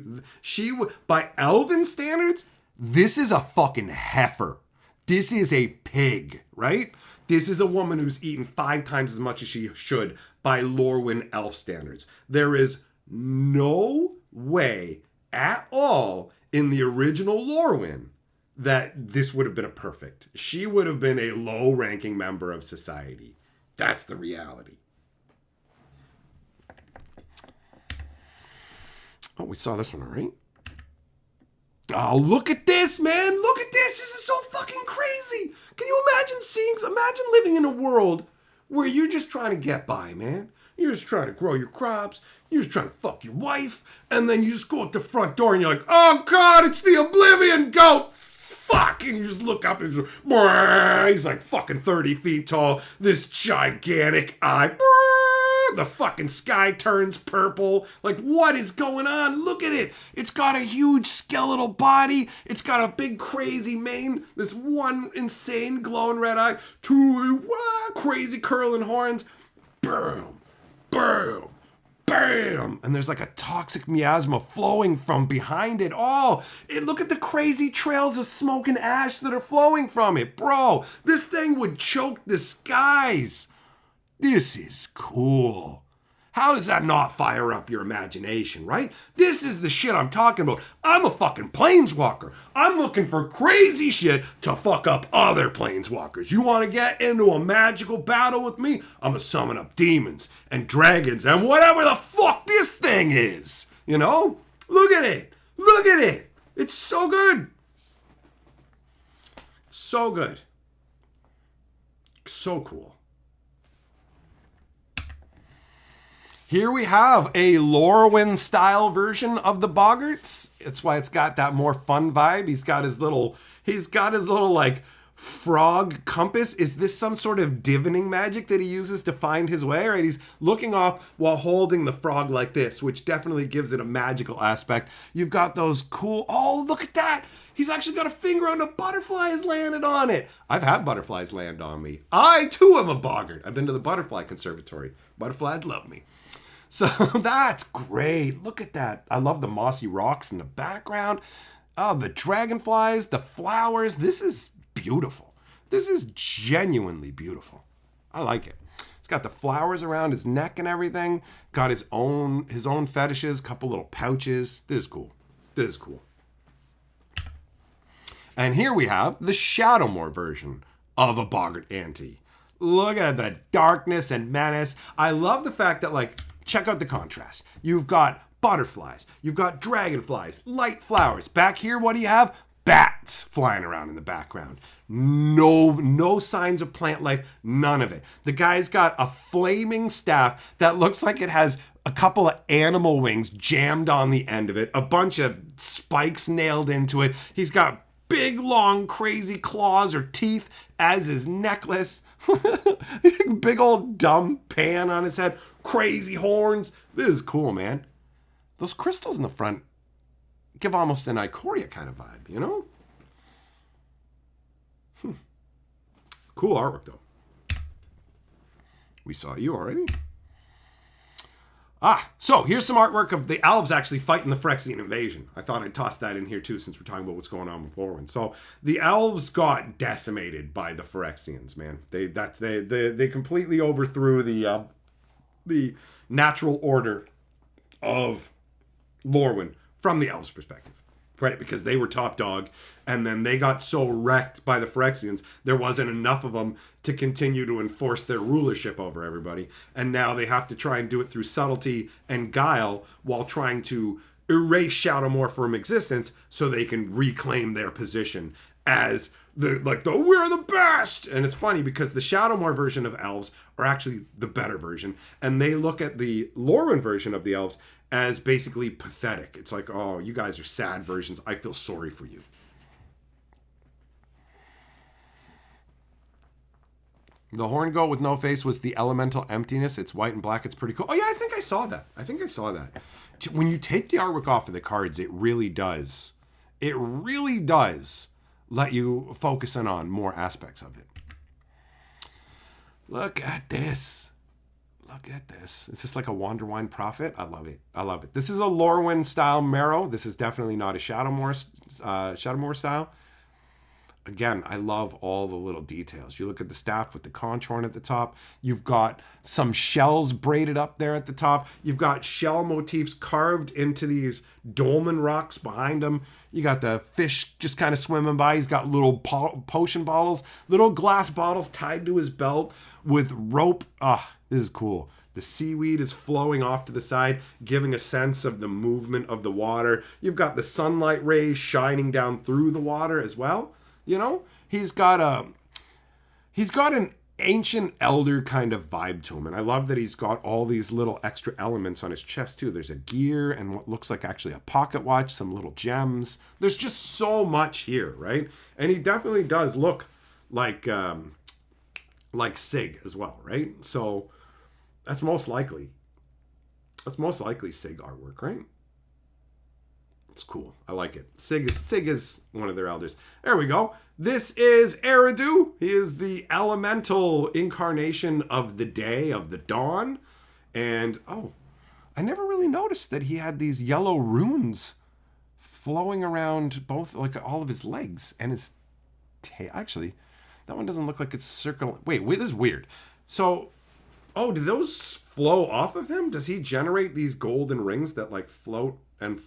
by elven standards, this is a fucking heifer. This is a pig, right? This is a woman who's eaten 5 times as much as she should by Lorwyn elf standards. There is no way at all in the original Lorwyn that this would have been a perfect. She would have been a low-ranking member of society. That's the reality. Oh, we saw this one, all right? Oh, look at this, man. Look at this. This is so fucking crazy. Can you imagine living in a world where you're just trying to get by, man? You're just trying to grow your crops. You're just trying to fuck your wife. And then you just go out the front door and you're like, oh, God, it's the Oblivion Goat. Fuck. And you just look up and he's like fucking 30 feet tall. This gigantic eye. The fucking sky turns purple. Like, what is going on? Look at it. It's got a huge skeletal body. It's got a big crazy mane. This one insane glowing red eye. 2 crazy curling horns. Boom. Boom. Bam! And there's like a toxic miasma flowing from behind it. Oh, look at the crazy trails of smoke and ash that are flowing from it. Bro, this thing would choke the skies. This is cool. How does that not fire up your imagination, right? This is the shit I'm talking about. I'm a fucking planeswalker. I'm looking for crazy shit to fuck up other planeswalkers. You want to get into a magical battle with me? I'm gonna summon up demons and dragons and whatever the fuck this thing is. You know? Look at it. Look at it. It's so good. So good. So cool. Here we have a Lorwyn style version of the Boggarts. That's why it's got that more fun vibe. He's got his little like frog compass. Is this some sort of divining magic that he uses to find his way? Right? He's looking off while holding the frog like this, which definitely gives it a magical aspect. You've got those cool, oh, look at that. He's actually got a finger on a butterfly has landed on it. I've had butterflies land on me. I too am a boggart. I've been to the butterfly conservatory. Butterflies love me. So that's great. Look at that. I love the mossy rocks in the background. Oh, the dragonflies, the flowers. This is beautiful. This is genuinely beautiful. I like it. He's got the flowers around his neck and everything. Got his own fetishes, couple little pouches. This is cool. This is cool. And here we have the Shadowmoor version of a boggart ante. Look at the darkness and menace. I love the fact that, like, check out the contrast. You've got butterflies. You've got dragonflies, light flowers. Back here, what do you have? Bats flying around in the background. No signs of plant life, none of it. The guy's got a flaming staff that looks like it has a couple of animal wings jammed on the end of it, a bunch of spikes nailed into it. He's got big, long, crazy claws or teeth as his necklace. Big old dumb pan on his head. Crazy horns. This is cool, man. Those crystals in the front give almost an Ikoria kind of vibe, you know? Cool artwork, though. We saw you already. So here's some artwork of the elves actually fighting the Phyrexian invasion. I thought I'd toss that in here too, since we're talking about what's going on with Lorwyn. So the elves got decimated by the Phyrexians, man. They completely overthrew the natural order of Lorwyn from the elves' perspective. Right, because they were top dog, and then they got so wrecked by the Phyrexians, there wasn't enough of them to continue to enforce their rulership over everybody. And now they have to try and do it through subtlety and guile while trying to erase Shadowmoor from existence so they can reclaim their position as we're the best. And it's funny because the Shadowmoor version of elves are actually the better version, and they look at the Lorwyn version of the elves as basically pathetic. It's like, oh, you guys are sad versions. I feel sorry for you. The horn goat with no face was the elemental emptiness. It's white and black. It's pretty cool. Oh, yeah, I think I saw that. When you take the artwork off of the cards, it really does let you focus in on more aspects of it. Look at this. Is this like a Wanderwine Prophet? I love it. This is a Lorwyn style marrow. This is definitely not a Shadowmoor style. Again, I love all the little details. You look at the staff with the conch horn at the top. You've got some shells braided up there at the top. You've got shell motifs carved into these dolmen rocks behind him. You got the fish just kind of swimming by. He's got little potion bottles, little glass bottles tied to his belt with rope. This is cool. The seaweed is flowing off to the side, giving a sense of the movement of the water. You've got the sunlight rays shining down through the water as well. You know, he's got an ancient elder kind of vibe to him. And I love that he's got all these little extra elements on his chest too. There's a gear and what looks like actually a pocket watch, some little gems. There's just so much here, right? And he definitely does look like Sig as well, right? So that's most likely Sig artwork, right? It's cool. I like it. Sig is one of their elders. There we go. This is Eridu. He is the elemental incarnation of the day, of the dawn. And, I never really noticed that he had these yellow runes flowing around both, like, all of his legs and his tail. Actually, that one doesn't look like it's circling. Wait, this is weird. So, do those flow off of him? Does he generate these golden rings that, like, float and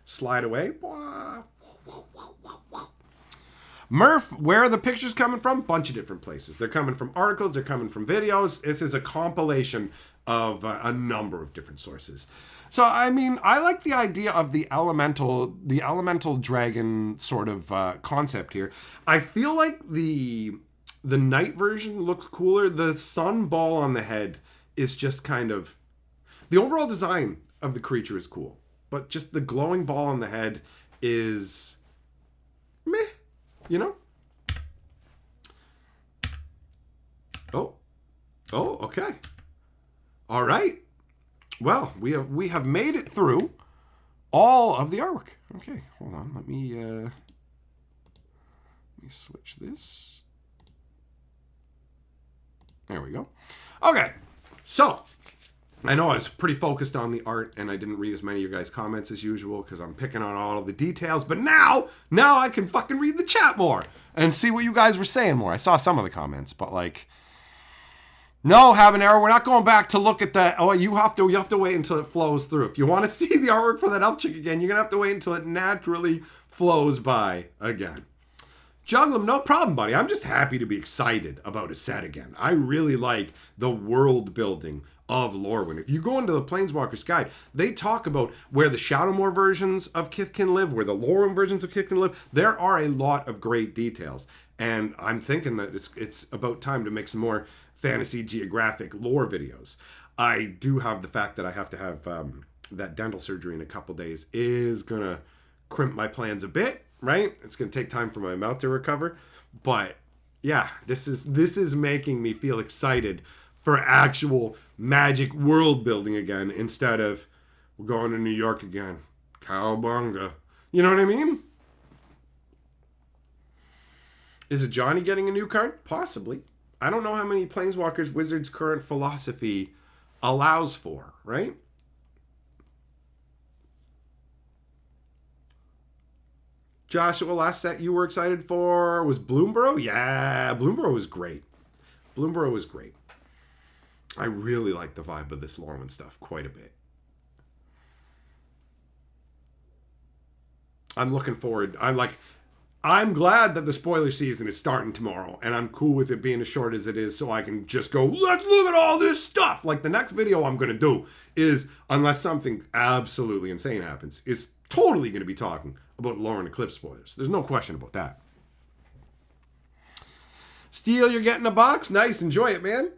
slide away? Murph, where are the pictures coming from? Bunch of different places. They're coming from articles. They're coming from videos. This is a compilation of a number of different sources. So, I mean, I like the idea of the elemental dragon sort of concept here. I feel like the night version looks cooler. The sun ball on the head is just kind of... The overall design of the creature is cool, but just the glowing ball on the head is meh, you know? Oh, okay. All right. Well, we have made it through all of the artwork. Okay, hold on. Let me switch this. There we go. Okay, so I know I was pretty focused on the art and I didn't read as many of your guys' comments as usual because I'm picking on all of the details, but now I can fucking read the chat more and see what you guys were saying more. I saw some of the comments, but like, no, Habanero, we're not going back to look at that. Oh, you have to wait until it flows through. If you want to see the artwork for that elf chick again, you're going to have to wait until it naturally flows by again. Juglum, no problem, buddy. I'm just happy to be excited about a set again. I really like the world building of Lorwyn. If you go into the Planeswalker's Guide, they talk about where the Shadowmoor versions of Kithkin live, where the Lorwyn versions of Kithkin live. There are a lot of great details. And I'm thinking that it's about time to make some more fantasy geographic lore videos. I do have the fact that I have to have that dental surgery in a couple days is going to crimp my plans a bit. Right? It's going to take time for my mouth to recover. But yeah, this is making me feel excited for actual Magic world building again instead of we're going to New York again. Cowabunga. You know what I mean? Is it Johnny getting a new card? Possibly. I don't know how many Planeswalkers Wizards' current philosophy allows for, right? Joshua, last set you were excited for was Bloomborough? Yeah, Bloomborough was great. Bloomborough was great. I really like the vibe of this Lorwyn stuff quite a bit. I'm looking forward. I'm glad that the spoiler season is starting tomorrow, and I'm cool with it being as short as it is so I can just go, let's look at all this stuff. Like the next video I'm going to do is, unless something absolutely insane happens, is totally going to be talking about Lorwyn Eclipsed spoilers. There's no question about that. Steel, you're getting a box? Nice. Enjoy it, man.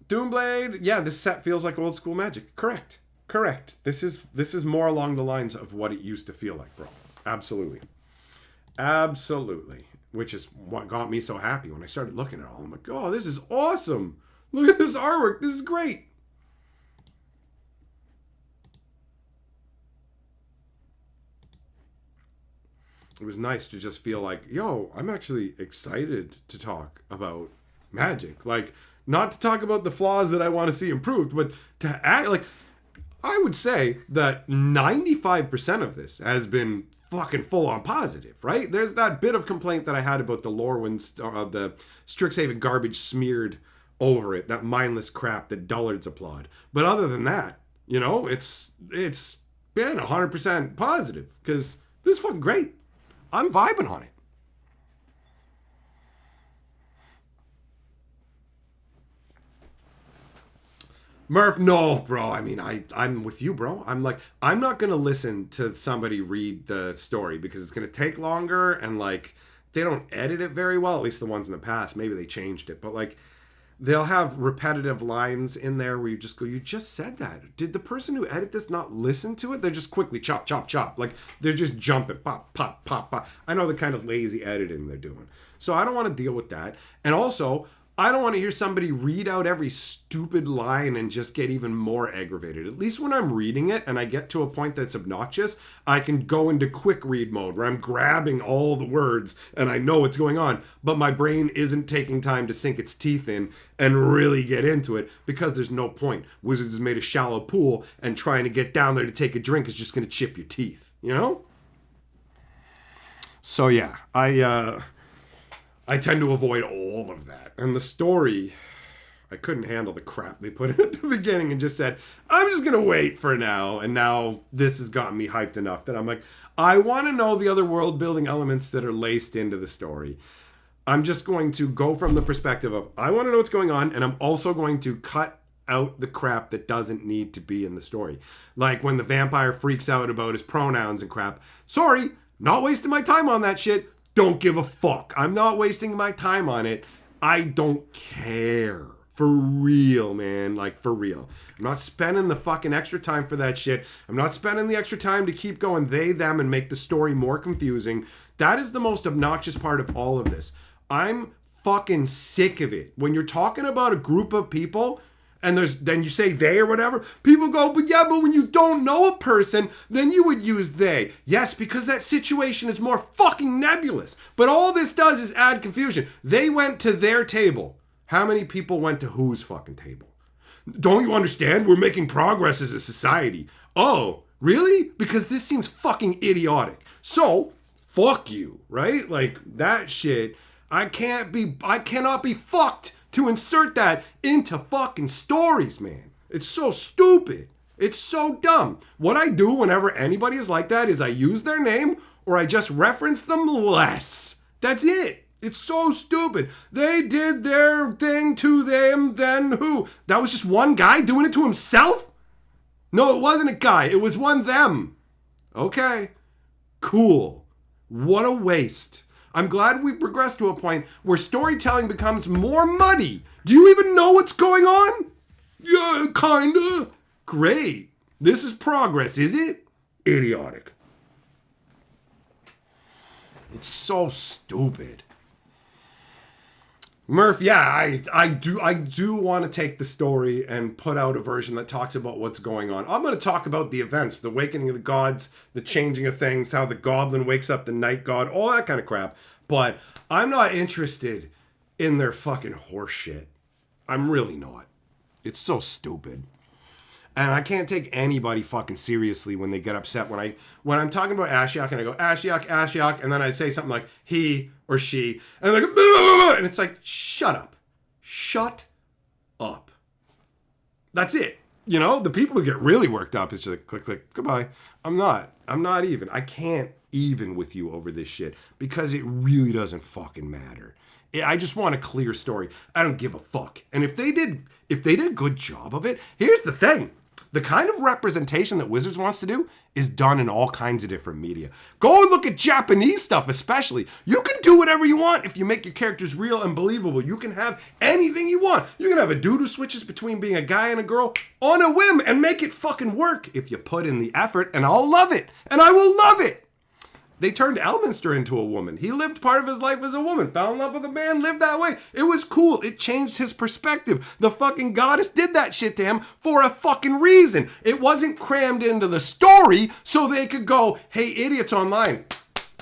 Doomblade. Yeah, this set feels like old school Magic. Correct. This is more along the lines of what it used to feel like, bro. Absolutely. Which is what got me so happy when I started looking at it all. I'm like, oh, this is awesome. Look at this artwork. This is great. It was nice to just feel like, yo, I'm actually excited to talk about Magic. Like, not to talk about the flaws that I want to see improved, but to act like, I would say that 95% of this has been fucking full on positive, right? There's that bit of complaint that I had about the Lorwyn, the Strixhaven garbage smeared over it, that mindless crap that dullards applaud. But other than that, you know, it's been 100% positive because this is fucking great. I'm vibing on it. Murph, no, bro. I mean, I'm with you, bro. I'm not going to listen to somebody read the story because it's going to take longer and, like, they don't edit it very well, at least the ones in the past. Maybe they changed it. But, like, they'll have repetitive lines in there where you just go, you just said that. Did the person who edited this not listen to it? They're just quickly chop, chop, chop. Like, they're just jumping, pop, pop, pop, pop. I know the kind of lazy editing they're doing. So I don't want to deal with that. And also, I don't want to hear somebody read out every stupid line and just get even more aggravated. At least when I'm reading it and I get to a point that's obnoxious, I can go into quick read mode where I'm grabbing all the words and I know what's going on, but my brain isn't taking time to sink its teeth in and really get into it because there's no point. Wizards has made a shallow pool and trying to get down there to take a drink is just going to chip your teeth, you know? So yeah, I tend to avoid all of that. And the story, I couldn't handle the crap they put in at the beginning and just said, I'm just going to wait for now. And now this has gotten me hyped enough that I'm like, I want to know the other world building elements that are laced into the story. I'm just going to go from the perspective of, I want to know what's going on. And I'm also going to cut out the crap that doesn't need to be in the story. Like when the vampire freaks out about his pronouns and crap. Sorry, not wasting my time on that shit. Don't give a fuck. I'm not wasting my time on it. I don't care For real, man. Like, for real. I'm not spending the fucking extra time for that shit. I'm not spending the extra time to keep going they, them, and make the story more confusing. That is the most obnoxious part of all of this. I'm fucking sick of it. When you're talking about a group of people and then you say they or whatever, people go, but when you don't know a person, then you would use they. Yes, because that situation is more fucking nebulous. But all this does is add confusion. They went to their table. How many people went to whose fucking table? Don't you understand? We're making progress as a society. Oh, really? Because this seems fucking idiotic. So, fuck you, right? Like, that shit, I cannot be fucked to insert that into fucking stories, man. It's so stupid. It's so dumb. What I do whenever anybody is like that is I use their name or I just reference them less. That's it. It's so stupid. They did their thing to them, then who? That was just one guy doing it to himself? No, it wasn't a guy. It was one them. Okay. Cool. What a waste. I'm glad we've progressed to a point where storytelling becomes more muddy. Do you even know what's going on? Yeah, kinda. Great. This is progress, is it? Idiotic. It's so stupid. Murph, yeah, I do want to take the story and put out a version that talks about what's going on. I'm going to talk about the events, the awakening of the gods, the changing of things, how the goblin wakes up the night god, all that kind of crap. But I'm not interested in their fucking horse shit. I'm really not. It's so stupid. And I can't take anybody fucking seriously when they get upset. When I'm talking about Ashiok and I go, Ashiok, and then I say something like he or she, and they're like, blah, blah, blah, and it's like, shut up. Shut up. That's it. You know, the people who get really worked up, it's just like, click, click, goodbye. I'm not even. I can't even with you over this shit because it really doesn't fucking matter. I just want a clear story. I don't give a fuck. And if they did a good job of it, here's the thing. The kind of representation that Wizards wants to do is done in all kinds of different media. Go and look at Japanese stuff especially. You can do whatever you want if you make your characters real and believable. You can have anything you want. You can have a dude who switches between being a guy and a girl on a whim and make it fucking work if you put in the effort, and I'll love it. And I will love it. They turned Elminster into a woman. He lived part of his life as a woman, fell in love with a man, lived that way. It was cool. It changed his perspective. The fucking goddess did that shit to him for a fucking reason. It wasn't crammed into the story so they could go, hey, idiots online,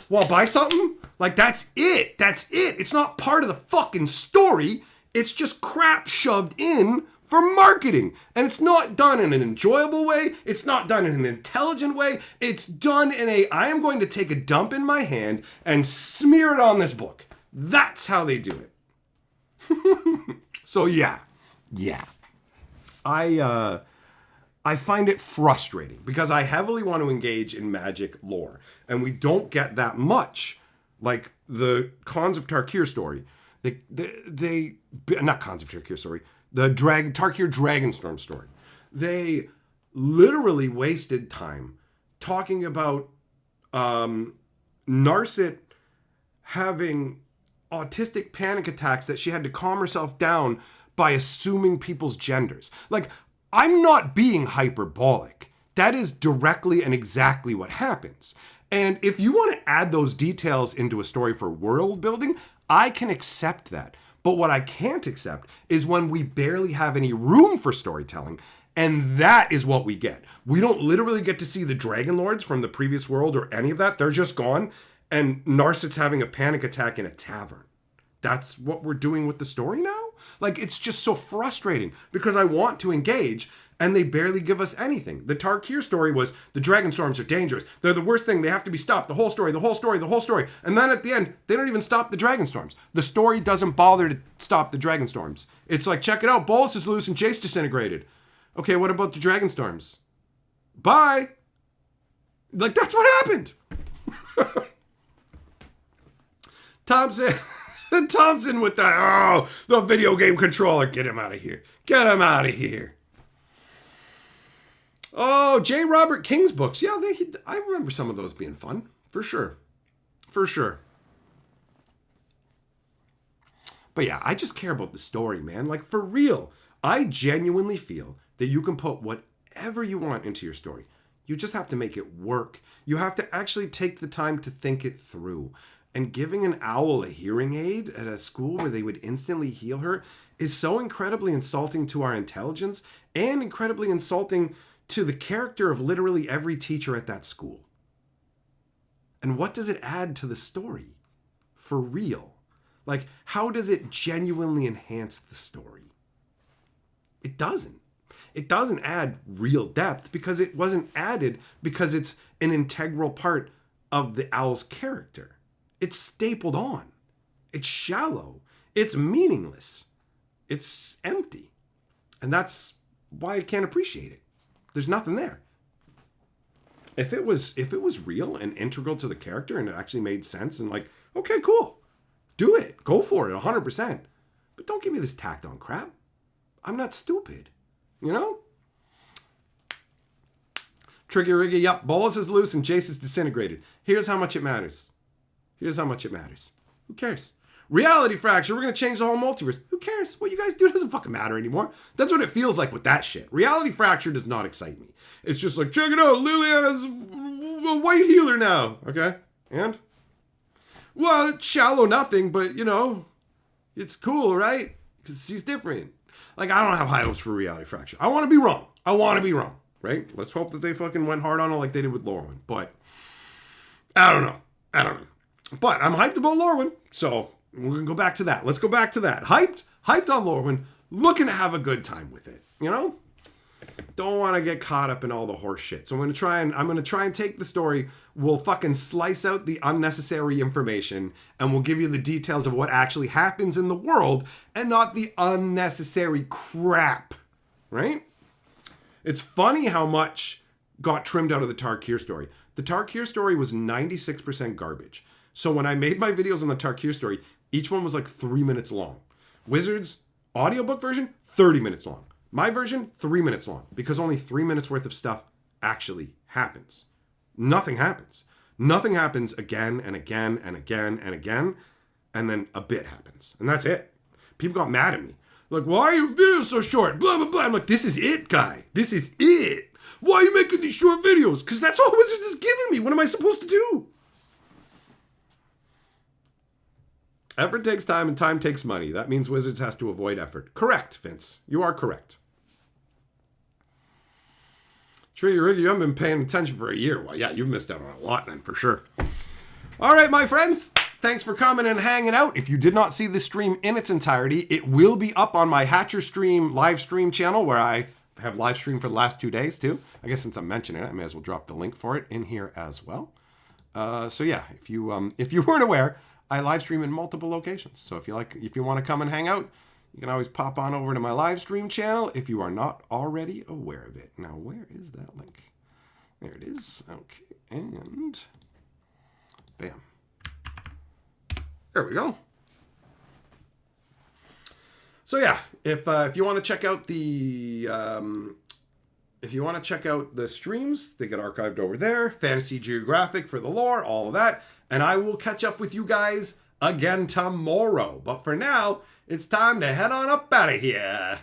want to buy something? Like, that's it. That's it. It's not part of the fucking story. It's just crap shoved in for marketing. And it's not done in an enjoyable way. It's not done in an intelligent way. It's done in I am going to take a dump in my hand and smear it on this book. That's how they do it. So yeah. I find it frustrating because I heavily want to engage in magic lore. And we don't get that much. Like the Khans of Tarkir story. They not Khans of Tarkir story. The Tarkir Dragonstorm story. They literally wasted time talking about Narset having autistic panic attacks that she had to calm herself down by assuming people's genders. Like, I'm not being hyperbolic. That is directly and exactly what happens. And if you want to add those details into a story for world building, I can accept that. But what I can't accept is when we barely have any room for storytelling, and that is what we get. We don't literally get to see the Dragon Lords from the previous world or any of that. They're just gone, and Narset's having a panic attack in a tavern. That's what we're doing with the story now? Like, it's just so frustrating because I want to engage, and they barely give us anything. The Tarkir story was, the Dragonstorms are dangerous. They're the worst thing. They have to be stopped. The whole story. And then at the end, they don't even stop the Dragonstorms. The story doesn't bother to stop the Dragonstorms. It's like, check it out. Bolas is loose and Jace disintegrated. Okay, what about the Dragonstorms? Bye. Like, that's what happened. Thompson with the video game controller. Get him out of here. Get him out of here. Oh, J. Robert King's books. Yeah, I remember some of those being fun. For sure. But But yeah, I just care about the story, man. Like, for real. I genuinely feel that you can put whatever you want into your story. You just have to make it work. You have to actually take the time to think it through. And giving an owl a hearing aid at a school where they would instantly heal her is so incredibly insulting to our intelligence and incredibly insulting to the character of literally every teacher at that school. And what does it add to the story? For real. Like, how does it genuinely enhance the story? It doesn't. It doesn't add real depth because it wasn't added because it's an integral part of the owl's character. It's stapled on. It's shallow. It's meaningless. It's empty. And that's why I can't appreciate it. There's nothing there. If it was real and integral to the character and it actually made sense and like, okay, cool. Do it. Go for it 100%. But don't give me this tacked on crap. I'm not stupid. You know? Triggy Riggy, yup, Bolus is loose and Jace is disintegrated. Here's how much it matters. Here's how much it matters. Who cares? Reality fracture, we're going to change the whole multiverse. Who cares? What you guys do doesn't fucking matter anymore. That's what it feels like with that shit. Reality fracture does not excite me. It's just like, check it out, Liliana's a white healer now. Okay? And? Well, it's shallow nothing, but, you know, it's cool, right? Because she's different. Like, I don't have high hopes for reality fracture. I want to be wrong. I want to be wrong, right? Let's hope that they fucking went hard on it like they did with Lorwyn. But, I don't know. But I'm hyped about Lorwyn, so we're going to go back to that. Let's go back to that. Hyped on Lorwyn, looking to have a good time with it, you know? Don't want to get caught up in all the horse shit. So I'm going to try and take the story. We'll fucking slice out the unnecessary information and we'll give you the details of what actually happens in the world and not the unnecessary crap, right? It's funny how much got trimmed out of the Tarkir story. The Tarkir story was 96% garbage. So when I made my videos on the Tarkir story, each one was like 3 minutes long. Wizards audiobook version, 30 minutes long. My version, 3 minutes long, because only 3 minutes worth of stuff actually happens. Nothing happens. Nothing happens again and again and again and again, and then a bit happens. And that's it. People got mad at me. Like, why are your videos so short? Blah, blah, blah. I'm like, this is it, guy. This is it. Why are you making these short videos? Because that's all Wizards is giving me. What am I supposed to do? Effort takes time and time takes money. That means Wizards has to avoid effort. Correct, Vince. You are correct. Triggy Riggy, you haven't been paying attention for a year. Well, yeah, you've missed out on a lot then, for sure. All right, my friends. Thanks for coming and hanging out. If you did not see the stream in its entirety, it will be up on my Hatcher Stream live stream channel where I have live streamed for the last 2 days too. I guess since I'm mentioning it, I may as well drop the link for it in here as well. So yeah, if you weren't aware, I live stream in multiple locations. So if you want to come and hang out, you can always pop on over to my live stream channel if you are not already aware of it. Now, where is that link? There it is. Okay, and bam. There we go. So yeah, if you want to check out the streams, they get archived over there. Fantasy Geographic for the lore, all of that. And I will catch up with you guys again tomorrow. But for now, it's time to head on up out of here.